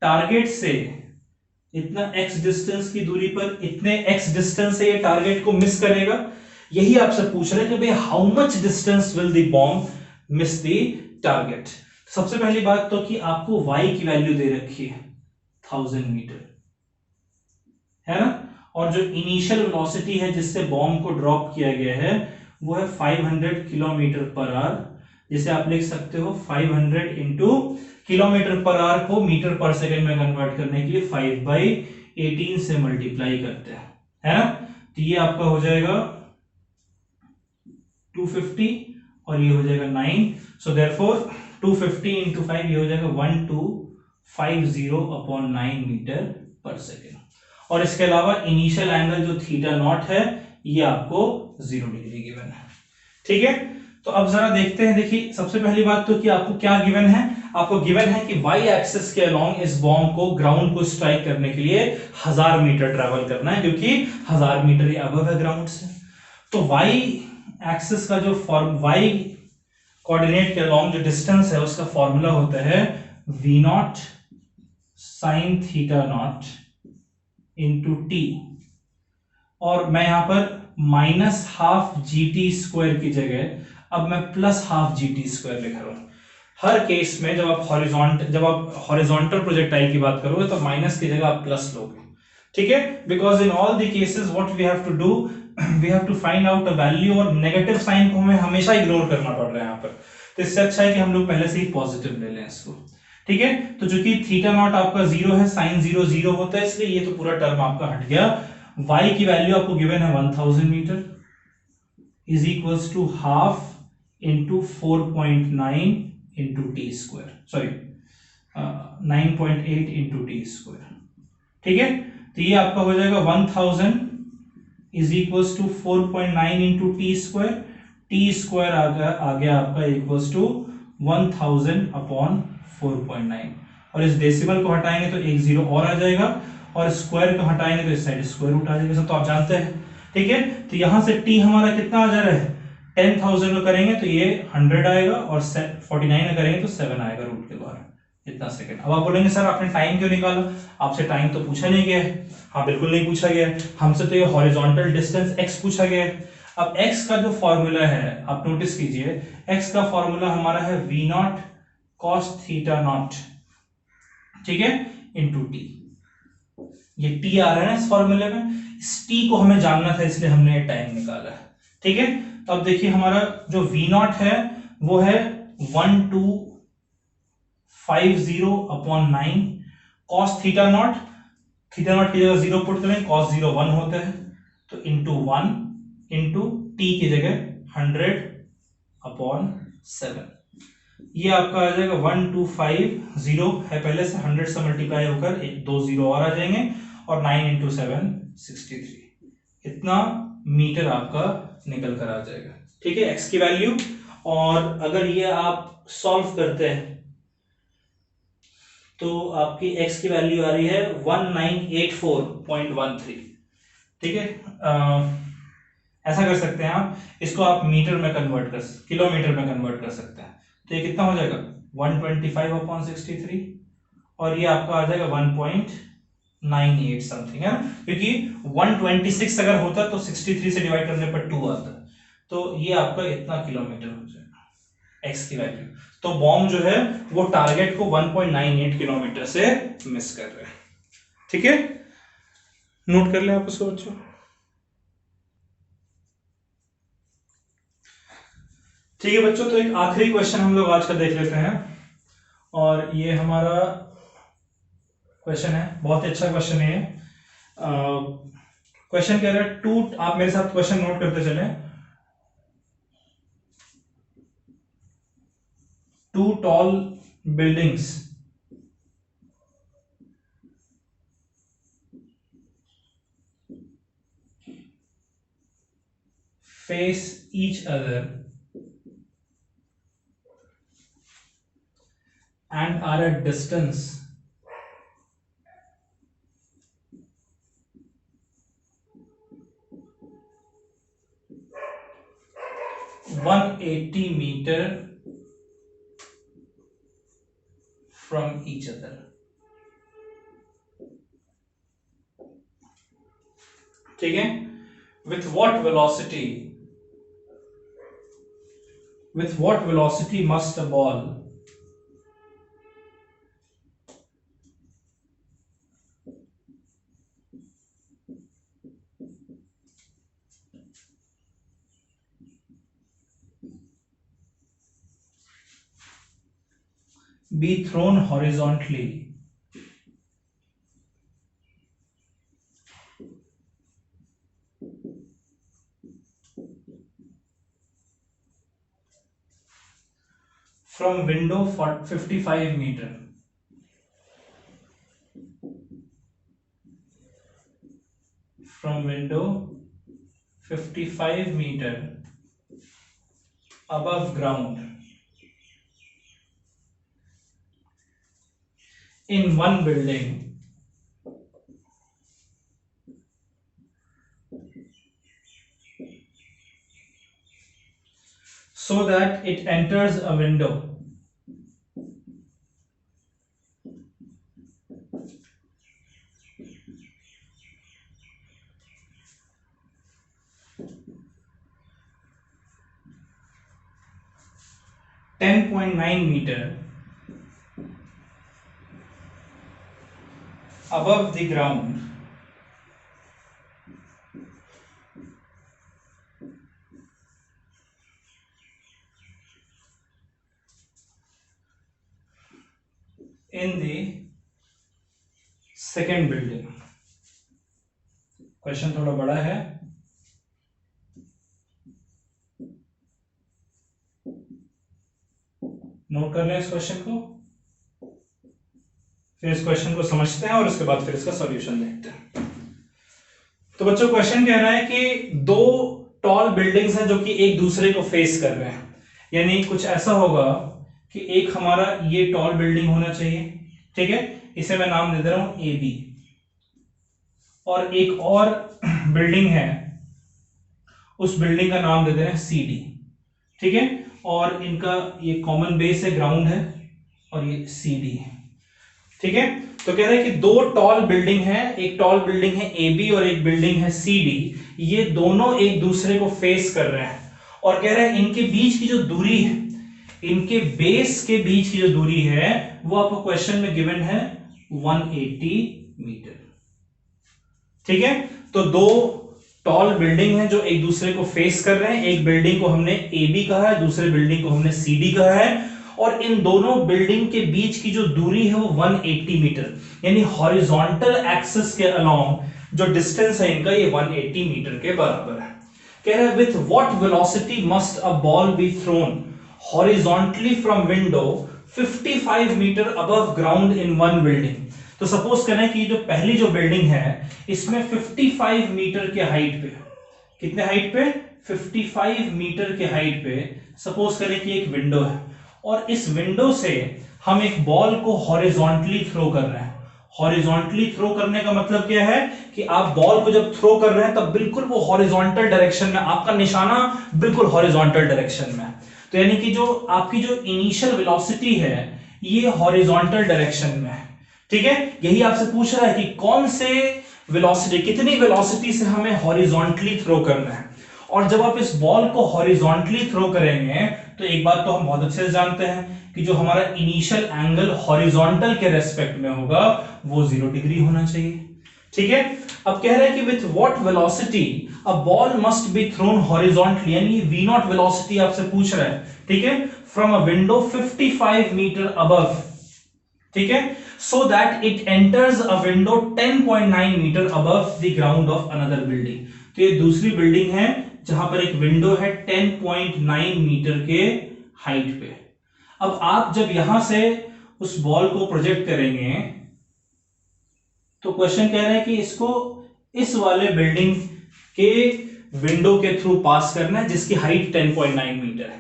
टारगेट से इतना x डिस्टेंस की दूरी पर इतने x डिस्टेंस से ये टारगेट को मिस करेगा। यही आपसे पूछ रहे हैं कि भाई how much distance will the bomb miss the target. सबसे पहली बात तो कि आपको y की वैल्यू दे रखी है 1000 मीटर, है ना, और जो इनिशियल वेलोसिटी है जिससे बॉम्ब को ड्रॉप किया गया है वो है 500 किलोमीटर पर आवर, जिसे आप लिख सकते हो 500 इंटू किलोमीटर पर आवर को मीटर पर सेकंड में कन्वर्ट करने के लिए 5/18 से मल्टीप्लाई करते हैं, है ना। तो ये आपका हो जाएगा 250 और ये हो जाएगा 9, सो देयरफॉर 250 इंटू 5 ये हो जाएगा 1250/9 मीटर पर सेकेंड। और इसके अलावा इनिशियल एंगल जो थीटा नॉट है ये आपको 0 डिग्री गिवन है। ठीक है, तो अब जरा देखते हैं। देखिए सबसे पहली बात तो कि आपको क्या गिवन है, आपको गिवन है कि y एक्सिस के अलोंग इस बॉम्ब को ग्राउंड को स्ट्राइक करने के लिए 1000 मीटर ट्रेवल करना है, क्योंकि 1000 मीटर ये अबव है ग्राउंड से। तो y एक्सिस का जो y कोऑर्डिनेट के अलोंग जो डिस्टेंस है उसका फॉर्मूला होता है v0 sin theta not into T, और मैं यहां पर -12 GT² की जगह अब मैं +12 GT² लिख रहा हूं। हर केस में जब आप हॉरिजॉन्टल प्रोजेक्टाइल की बात करोगे तो माइनस की जगह आप प्लस लोगे। ठीक है, because in all the cases what we have to do, we have to find out a value, और नेगेटिव साइन को हमें हमेशा इग्नोर करना पड़ रहा है यहाँ पर। तो इससे अच्छा है कि हम लोग पहले से ही पॉजिटिव ले लें इसको। ठीक है, तो चूंकि थीटा नॉट आपका 0 है, साइन 0 0 होता है, इसलिए ये तो पूरा टर्म आपका हट गया। y की वैल्यू आपको गिवन है 1000 metre is equals to half into 4.9 into T square, sorry 9.8 into T square. ठीक है, तो ये आपका हो जाएगा 1000 is equals to 4.9 into T square, t square आ गया आपका इक्वल्स टू 1000/4.9, और इस डेसिमल को हटाएंगे तो एक 0 और आ जाएगा, और स्क्वायर को हटाएंगे तो इस साइड स्क्वायर रूट आ जाएगा, सब तो आप जानते हैं। ठीक है, तो यहां से t हमारा कितना आ जा रहा है, 10,000 में करेंगे तो ये 100 आएगा, और 49 में करेंगे तो 7 आएगा रूट के बाहर, इतना सेकंड। अब आप बोलेंगे सर आपने टाइम क्यों निकाला, आपसे टाइम तो पूछा नहीं गया है। हाँ बिल्कुल नहीं पूछा गया है, हमसे तो ये हॉरिजॉन्टल डिस्टेंस x पूछा गया है। अब x का जो फॉर्मूला है आप नोटिस कीजिए, x का फॉर्मूला हमारा है v0 cos थीटा नॉट। ठीक है, इंटू टी। ये टी आ रहा है ना इस फॉर्मूले में, इस टी को हमें जानना था इसलिए हमने ये टाइम निकाला है। ठीक है, अब देखिए हमारा जो वी नॉट है वो है 1250/9 कॉस थीटा नॉट की जगह 0 पुट करें, cos 0 1 होता है, तो इंटू 1 इंटू टी की जगह 100/7। ये आपका आ जाएगा 1250 है पहले से, 100 से मल्टीप्लाई होकर एक 2 0 और आ जाएंगे, और 9 इंटू 7 63। इतना मीटर आपका निकल कर आ जाएगा। ठीक है, एक्स की वैल्यू। और अगर ये आप सॉल्व करते हैं तो आपकी x की वैल्यू आ रही है 1984.13। ठीक है, ऐसा कर सकते हैं आप, इसको आप मीटर में कन्वर्ट कर, किलोमीटर में कन्वर्ट कर सकते हैं। तो ये कितना हो जाएगा 125/63, और ये आपका आ जाएगा 1.98 समथिंग है, क्योंकि 126 अगर होता तो 63 से डिवाइड करने पर 2 आता, तो ये आपका इतना किलोमीटर हो जाएगा x की वैल्यू। तो बॉम्ब जो है वो टारगेट को 1.98 किलोमीटर से मिस कर रहे हैं। ठीक है, नोट कर ले आप उसको बच्चों। ठीक है बच्चों, तो एक आखिरी क्वेश्चन हम लोग आज का देख लेते हैं, और ये हमारा क्वेश्चन है, बहुत ही अच्छा क्वेश्चन है। क्वेश्चन कह रहा है टू, आप मेरे साथ क्वेश्चन नोट करते चले। Two tall buildings face each other and are at distance 180 meter from each other. ठीक है, with what velocity must a ball be thrown horizontally from window for 55 meter above ground in one building so that it enters a window (10.9 meter) above the ground in the second building। Question थोड़ा बड़ा है, note कर लें इस question को, फिर इस question को समझते हैं और उसके बाद फिर इसका सॉल्यूशन देखते हैं। तो बच्चों क्वेश्चन कह रहा है कि दो टॉल बिल्डिंग्स हैं जो कि एक दूसरे को फेस कर रहे हैं, यानी कुछ ऐसा होगा कि एक हमारा ये टॉल बिल्डिंग होना चाहिए, ठीक है, इसे मैं नाम दे दे रहा हूं ए बी, और एक और बिल्डिंग है, उस बिल्डिंग का नाम दे दे रहे हैं सी डी। ठीक है, और इनका ये कॉमन बेस है, ग्राउंड है, और ये सी डी है। ठीक है, तो कह रहे हैं कि दो टॉल बिल्डिंग है, एक टॉल बिल्डिंग है ए बी और एक बिल्डिंग है सी डी, ये दोनों एक दूसरे को फेस कर रहे हैं, और कह रहे हैं इनके बीच की जो दूरी है, इनके बेस के बीच की जो दूरी है वो आपको क्वेश्चन में गिवन है 180 मीटर। ठीक है, तो दो टॉल बिल्डिंग है जो एक दूसरे को फेस कर रहे हैं। एक बिल्डिंग को हमने ए बी कहा है, दूसरे बिल्डिंग को हमने सी डी कहा है, और इन दोनों बिल्डिंग के बीच की जो दूरी है वो 180 मीटर, यानी हॉरिजॉन्टल एक्सिस के अलोंग जो डिस्टेंस है इनका ये 180 मीटर के बराबर है। कह रहे हैं with what velocity must a ball be thrown horizontally from window 55 metre above ground in one building. तो सपोज करें कि जो पहली जो बिल्डिंग है इसमें 55 मीटर के हाइट पे, कितने हाइट पे, 55 मीटर के हाइट पे सपोज करें कि एक विंडो है, और इस विंडो से हम एक बॉल को हॉरिजॉन्टली थ्रो कर रहे हैं। हॉरिजॉन्टली थ्रो करने का मतलब क्या है कि आप बॉल को जब थ्रो कर रहे हैं तब बिल्कुल वो हॉरिजॉन्टल डायरेक्शन में, आपका निशाना बिल्कुल हॉरिजॉन्टल डायरेक्शन में है। तो यानी कि जो आपकी जो इनिशियल वेलोसिटी है ये हॉरिजॉन्टल डायरेक्शन में है। ठीक है, यही आपसे पूछ रहा है कि कौन से वेलोसिटी, कितनी वेलोसिटी से हमें हॉरिजॉन्टली थ्रो करना है। और जब आप इस बॉल को हॉरिजॉन्टली थ्रो करेंगे तो एक बात तो हम बहुत अच्छे से जानते हैं कि जो हमारा इनिशियल एंगल हॉरिजॉन्टल के रेस्पेक्ट में होगा वो 0 डिग्री होना चाहिए। ठीक है, अब कह रहे हैं कि with what velocity a ball must be thrown horizontally, यानी v नॉट वेलोसिटी आपसे पूछ रहा है। ठीक है, from a window 55 metre above, ठीक है, so that it enters a window 10.9 metre above the ground of another building. तो ये दूसरी बिल्डिंग है जहां पर एक विंडो है 10.9 मीटर के हाइट पे। अब आप जब यहां से उस बॉल को प्रोजेक्ट करेंगे तो क्वेश्चन कह रहे हैं कि इसको इस वाले बिल्डिंग के विंडो के थ्रू पास करना है जिसकी हाइट 10.9 मीटर है।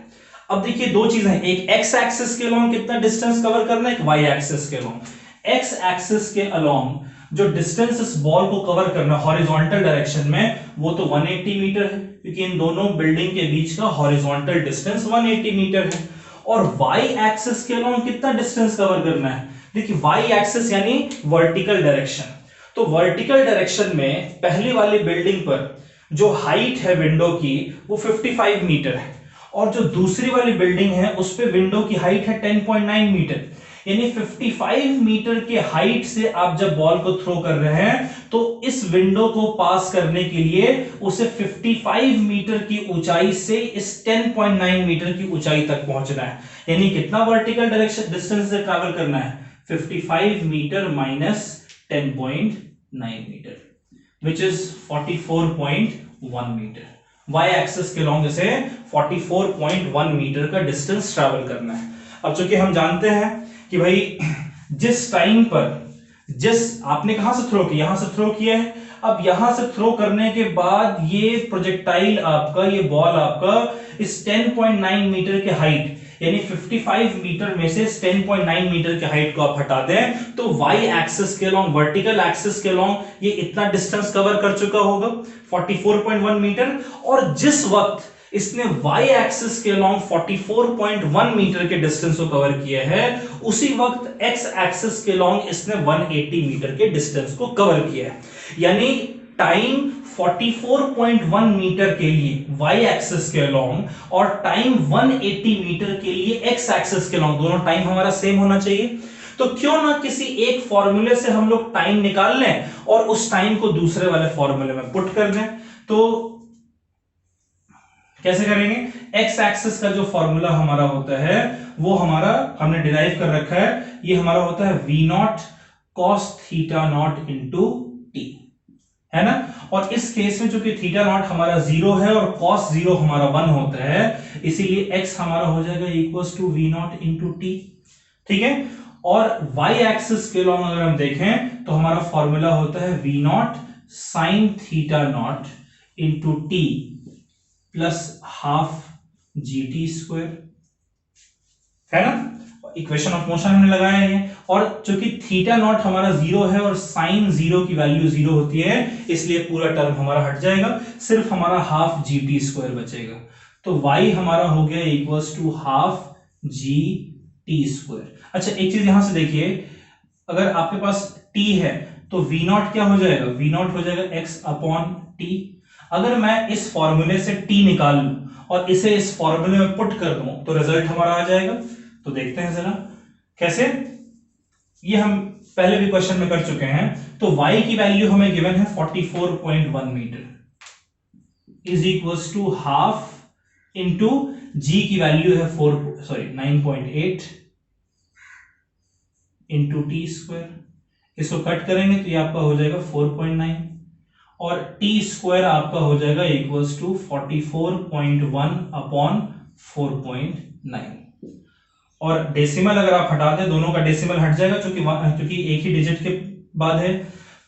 अब देखिए दो चीजें, एक एक्स एक्सिस के अलोंग कितना डिस्टेंस कवर करना है, एक वाई एक्सिस के अलोंग। एक्स एक्सिस के अलोंग जो डिस्टेंस इस बॉल को कवर करना है हॉरिजॉन्टल डायरेक्शन में वो तो 180 मीटर है, क्योंकि इन दोनों बिल्डिंग के बीच का हॉरिजॉन्टल डिस्टेंस 180 मीटर है। और वाई एक्सिस के अलोंग कितना डिस्टेंस कवर करना है, देखिए वाई एक्सिस यानी वर्टिकल डायरेक्शन। तो वर्टिकल डायरेक्शन में पहली वाली बिल्डिंग पर जो हाइट है विंडो की वो 55 मीटर है, और जो दूसरी वाली बिल्डिंग है उस पे विंडो की हाइट है 10.9 मीटर, यानी 55 मीटर के हाइट से आप जब बॉल को थ्रो कर रहे हैं तो इस विंडो को पास करने के लिए उसे 55 मीटर की ऊंचाई से इस 10.9 मीटर की ऊंचाई तक पहुंचना है। यानी कितना वर्टिकल डायरेक्शन डिस्टेंस से ट्रैवल करना है, 55 metre minus 10.9 metre which is 44.1 metre. y axis के लॉन्ग से 44.1 मीटर का डिस्टेंस ट्रैवल करना है। अब चूंकि हम जानते हैं कि भाई जिस टाइम पर, जिस आपने कहां से थ्रो किया, यहां से थ्रो किया है, अब यहां से थ्रो करने के बाद ये प्रोजेक्टाइल आपका, ये बॉल आपका इस 10.9 मीटर के हाइट यानी 55 मीटर में से 10.9 मीटर के हाइट को आप हटा दें तो y एक्सिस के लॉन्ग, वर्टिकल एक्सिस के लॉन्ग ये इतना डिस्टेंस कवर कर चुका होगा 44.1 मीटर। और जिस वक्त इसने y एक्सिस के लॉन्ग 44.1 मीटर के डिस्टेंस को कवर किया है उसी वक्त x एक्सिस के लॉन्ग इसने 180 मीटर के डिस्टेंस को कवर किया है। यानी टाइम 44.1 मीटर के लिए y एक्सिस के लॉन्ग और टाइम 180 मीटर के लिए x एक्सिस के लॉन्ग, दोनों टाइम हमारा सेम होना चाहिए। तो क्यों ना किसी एक फॉर्मूले से हम लोग टाइम निकाल लें और उस टाइम को दूसरे वाले फॉर्मूले में पुट कर दें। तो कैसे करेंगे, x एक्सिस का जो फॉर्मूला हमारा होता है वो हमारा हमने डिराइव कर रखा है, ये हमारा होता है v not cos theta not into t, है ना। और इस केस में चूंकि थीटा नॉट हमारा 0 है और cos 0 हमारा 1 होता है, इसीलिए x हमारा हो जाएगा equals to v naught into T. ठीक है, और y एक्सिस के लॉन्ग अगर हम देखें तो हमारा फॉर्मूला होता है v not sine theta not into T plus half G T square, है ना। इक्वेशन ऑफ मोशन हमने लगाया है, और चूंकि थीटा नॉट हमारा 0 है और साइन 0 की वैल्यू 0 होती है इसलिए पूरा टर्म हमारा हट जाएगा, सिर्फ हमारा हाफ जी टी स्क्वायर बचेगा। तो y हमारा हो गया equals to half G T square. अच्छा एक चीज यहां से देखिए, अगर आपके पास t है तो v नॉट क्या हो जाएगा, v नॉट हो जाएगा x अपॉन टी। अगर मैं इस फॉर्मूले से t निकाल लूं और इसे इस फॉर्मूले में पुट कर दूं तो रिजल्ट हमारा आ जाएगा। तो देखते हैं जरा कैसे। ये हम पहले भी क्वेश्चन में कर चुके हैं। तो y की वैल्यू हमें गिवन है 44.1 metre is equals to half into g की वैल्यू है 9.8 इंटू टी स्क्वायर। इसको कट करेंगे तो ये आपका हो जाएगा 4.9 और टी स्क्वायर आपका हो जाएगा इक्वल्स टू 44.1 अपॉन 4.9। और डेसिमल अगर आप हटा दें, दोनों का डेसिमल हट जाएगा क्योंकि एक ही डिजिट के बाद है।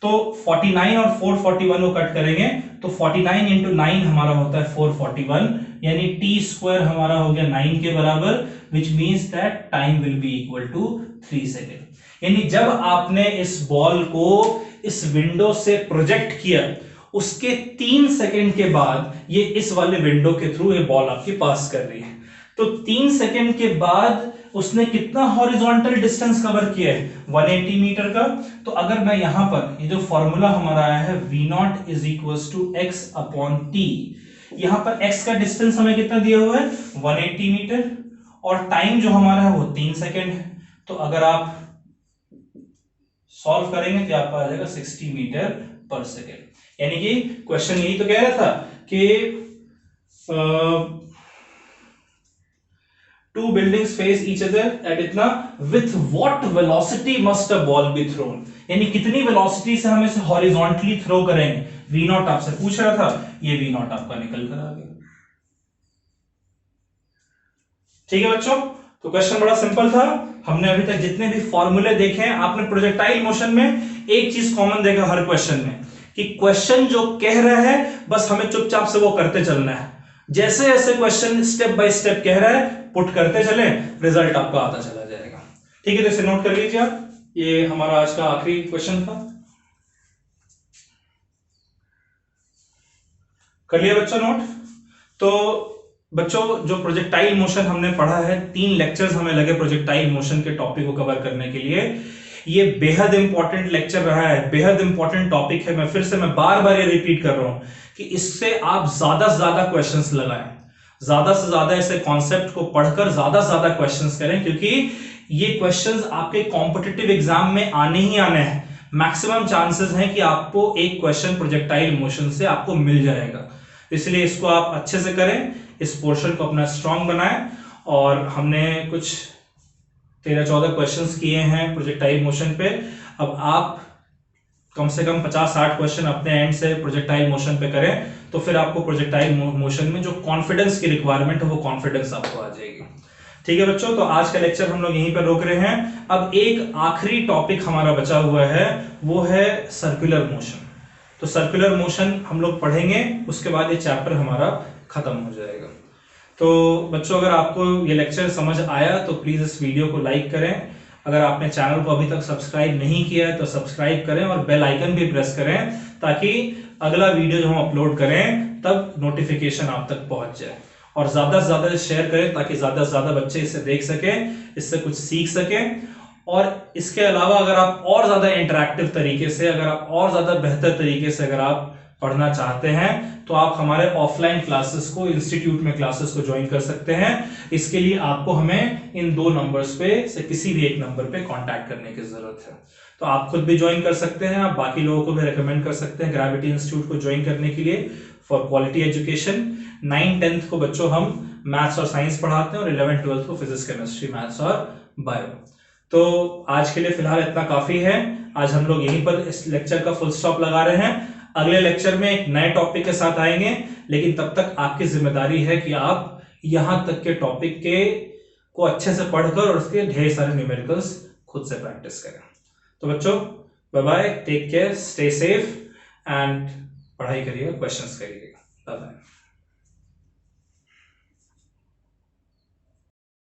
तो 49 और 441 को कट करेंगे तो 49 इंटू 9 हमारा होता है 441, यानी टी स्क्वायर हमारा हो गया 9 के बराबर, which means that time will be equal to 3 second. यानी जब आपने इस बॉल को इस विंडो से प्रोजेक्ट किया उसके 3 सेकेंड के बाद ये इस वाले विंडो के थ्रू ये बॉल आपके पास कर रही है। तो 3 सेकेंड के बाद उसने कितना हॉरिजॉन्टल डिस्टेंस कवर किया है 180 मीटर का। तो अगर मैं यहां पर ये जो फॉर्मूला हमारा आया है v0 is equals to x upon T, यहां पर x का डिस्टेंस हमें कितना दिया हुआ है 180 मीटर और टाइम जो हमारा है वो 3 सेकेंड है। तो अगर आप सॉल्व करेंगे तो आपका आ जाएगा 60 मीटर पर सेकेंड। यानी कि क्वेश्चन यही तो कह रहा था कि two buildings face each other at इतना with what velocity must a ball be thrown, यानी कितनी वेलोसिटी से हम इसे हॉरिजॉन्टली थ्रो करेंगे। v0 आपसे पूछ रहा था, ये v0 आपका निकल कर आ गया। ठीक है बच्चों, तो क्वेश्चन बड़ा सिंपल था। हमने अभी तक जितने भी फॉर्मूले देखे हैं, आपने प्रोजेक्टाइल मोशन में एक चीज कॉमन देखा हर क्वेश्चन में कि क्वेश्चन जो कह रहा है बस हमें चुपचाप से वो करते चलना है। जैसे जैसे क्वेश्चन स्टेप बाय स्टेप कह रहा है पुट करते चले, रिजल्ट आपका आता चला जाएगा। ठीक है, तो इसे नोट कर लीजिए आप। ये हमारा आज का आखिरी क्वेश्चन था। कर लिया बच्चों नोट? तो बच्चों जो प्रोजेक्टाइल मोशन हमने पढ़ा है, 3 लेक्चर्स हमें लगे प्रोजेक्टाइल मोशन के टॉपिक को कवर करने के लिए। ये बेहद इंपॉर्टेंट लेक्चर रहा है, बेहद इंपॉर्टेंट टॉपिक है। मैं बार बार ये रिपीट कर रहा हूं कि इससे आप ज्यादा से ज्यादा क्वेश्चंस लगाएं, ज्यादा से ज्यादा ऐसे कॉन्सेप्ट को पढ़कर ज्यादा से ज्यादा क्वेश्चंस करें, क्योंकि ये क्वेश्चंस आपके कॉम्पिटिटिव एग्जाम में आने ही आने हैं। मैक्सिमम चांसेस हैं कि आपको एक क्वेश्चन प्रोजेक्टाइल मोशन से आपको मिल जाएगा। इसलिए इसको आप अच्छे से करें, इस पोर्शन को अपना स्ट्रांग बनाएं। और हमने कुछ 13-14 क्वेश्चंस किए हैं प्रोजेक्टाइल मोशन पे। अब आप कम से कम 50-60 क्वेश्चन अपने एंड से प्रोजेक्टाइल मोशन पे करें, तो फिर आपको प्रोजेक्टाइल मोशन में जो कॉन्फिडेंस की रिक्वायरमेंट है वो कॉन्फिडेंस आपको आ जाएगी। ठीक है बच्चों, तो आज का लेक्चर हम लोग यहीं पर रोक रहे हैं। अब एक आखिरी टॉपिक हमारा बचा हुआ है, वो है सर्कुलर मोशन। तो सर्कुलर मोशन हम लोग पढ़ेंगे, उसके बाद ये चैप्टर हमारा खत्म हो जाएगा। तो बच्चों, अगर आपको ये लेक्चर समझ आया तो प्लीज इस वीडियो को लाइक करें। अगर आपने चैनल को अभी तक सब्सक्राइब नहीं किया है तो सब्सक्राइब करें और बेल आइकन भी प्रेस करें, ताकि अगला वीडियो जो हम अपलोड करें तब नोटिफिकेशन आप तक पहुंच जाए। और ज्यादा से ज्यादा शेयर करें ताकि ज्यादा से ज्यादा बच्चे इसे देख सकें, इससे कुछ सीख सकें। और इसके अलावा अगर आप और ज्यादा इंटरैक्टिव तरीके से, अगर आप और ज्यादा बेहतर तरीके से अगर आप पढ़ना चाहते हैं तो आप हमारे ऑफलाइन क्लासेस को, इंस्टीट्यूट में क्लासेस को ज्वाइन कर सकते हैं। इसके लिए आपको हमें इन 2 नंबर्स पे से किसी भी एक नंबर पे कांटेक्ट करने की जरूरत है। तो आप खुद भी ज्वाइन कर सकते हैं, आप बाकी लोगों को भी रेकमेंड कर सकते हैं ग्रेविटी इंस्टीट्यूट को ज्वाइन करने के लिए फॉर क्वालिटी एजुकेशन। 9th-10th को बच्चों हम मैथ्स और साइंस पढ़ाते हैं और 11th-12th को फिजिक्स, केमिस्ट्री, मैथ्स और बायो। तो आज के लिए फिलहाल इतना काफी है। आज हम लोग यहीं पर इस लेक्चर का फुल स्टॉप लगा रहे हैं। अगले लेक्चर में एक नए टॉपिक के साथ आएंगे, लेकिन तब तक आपकी जिम्मेदारी है कि आप यहां तक के टॉपिक को अच्छे से पढ़कर और उसके ढेर सारे न्यूमेरिकल्स खुद से प्रैक्टिस करें। तो बच्चों, bye bye, take care, stay safe and पढ़ाई करिएगा, क्वेश्चंस करिएगा। Bye bye.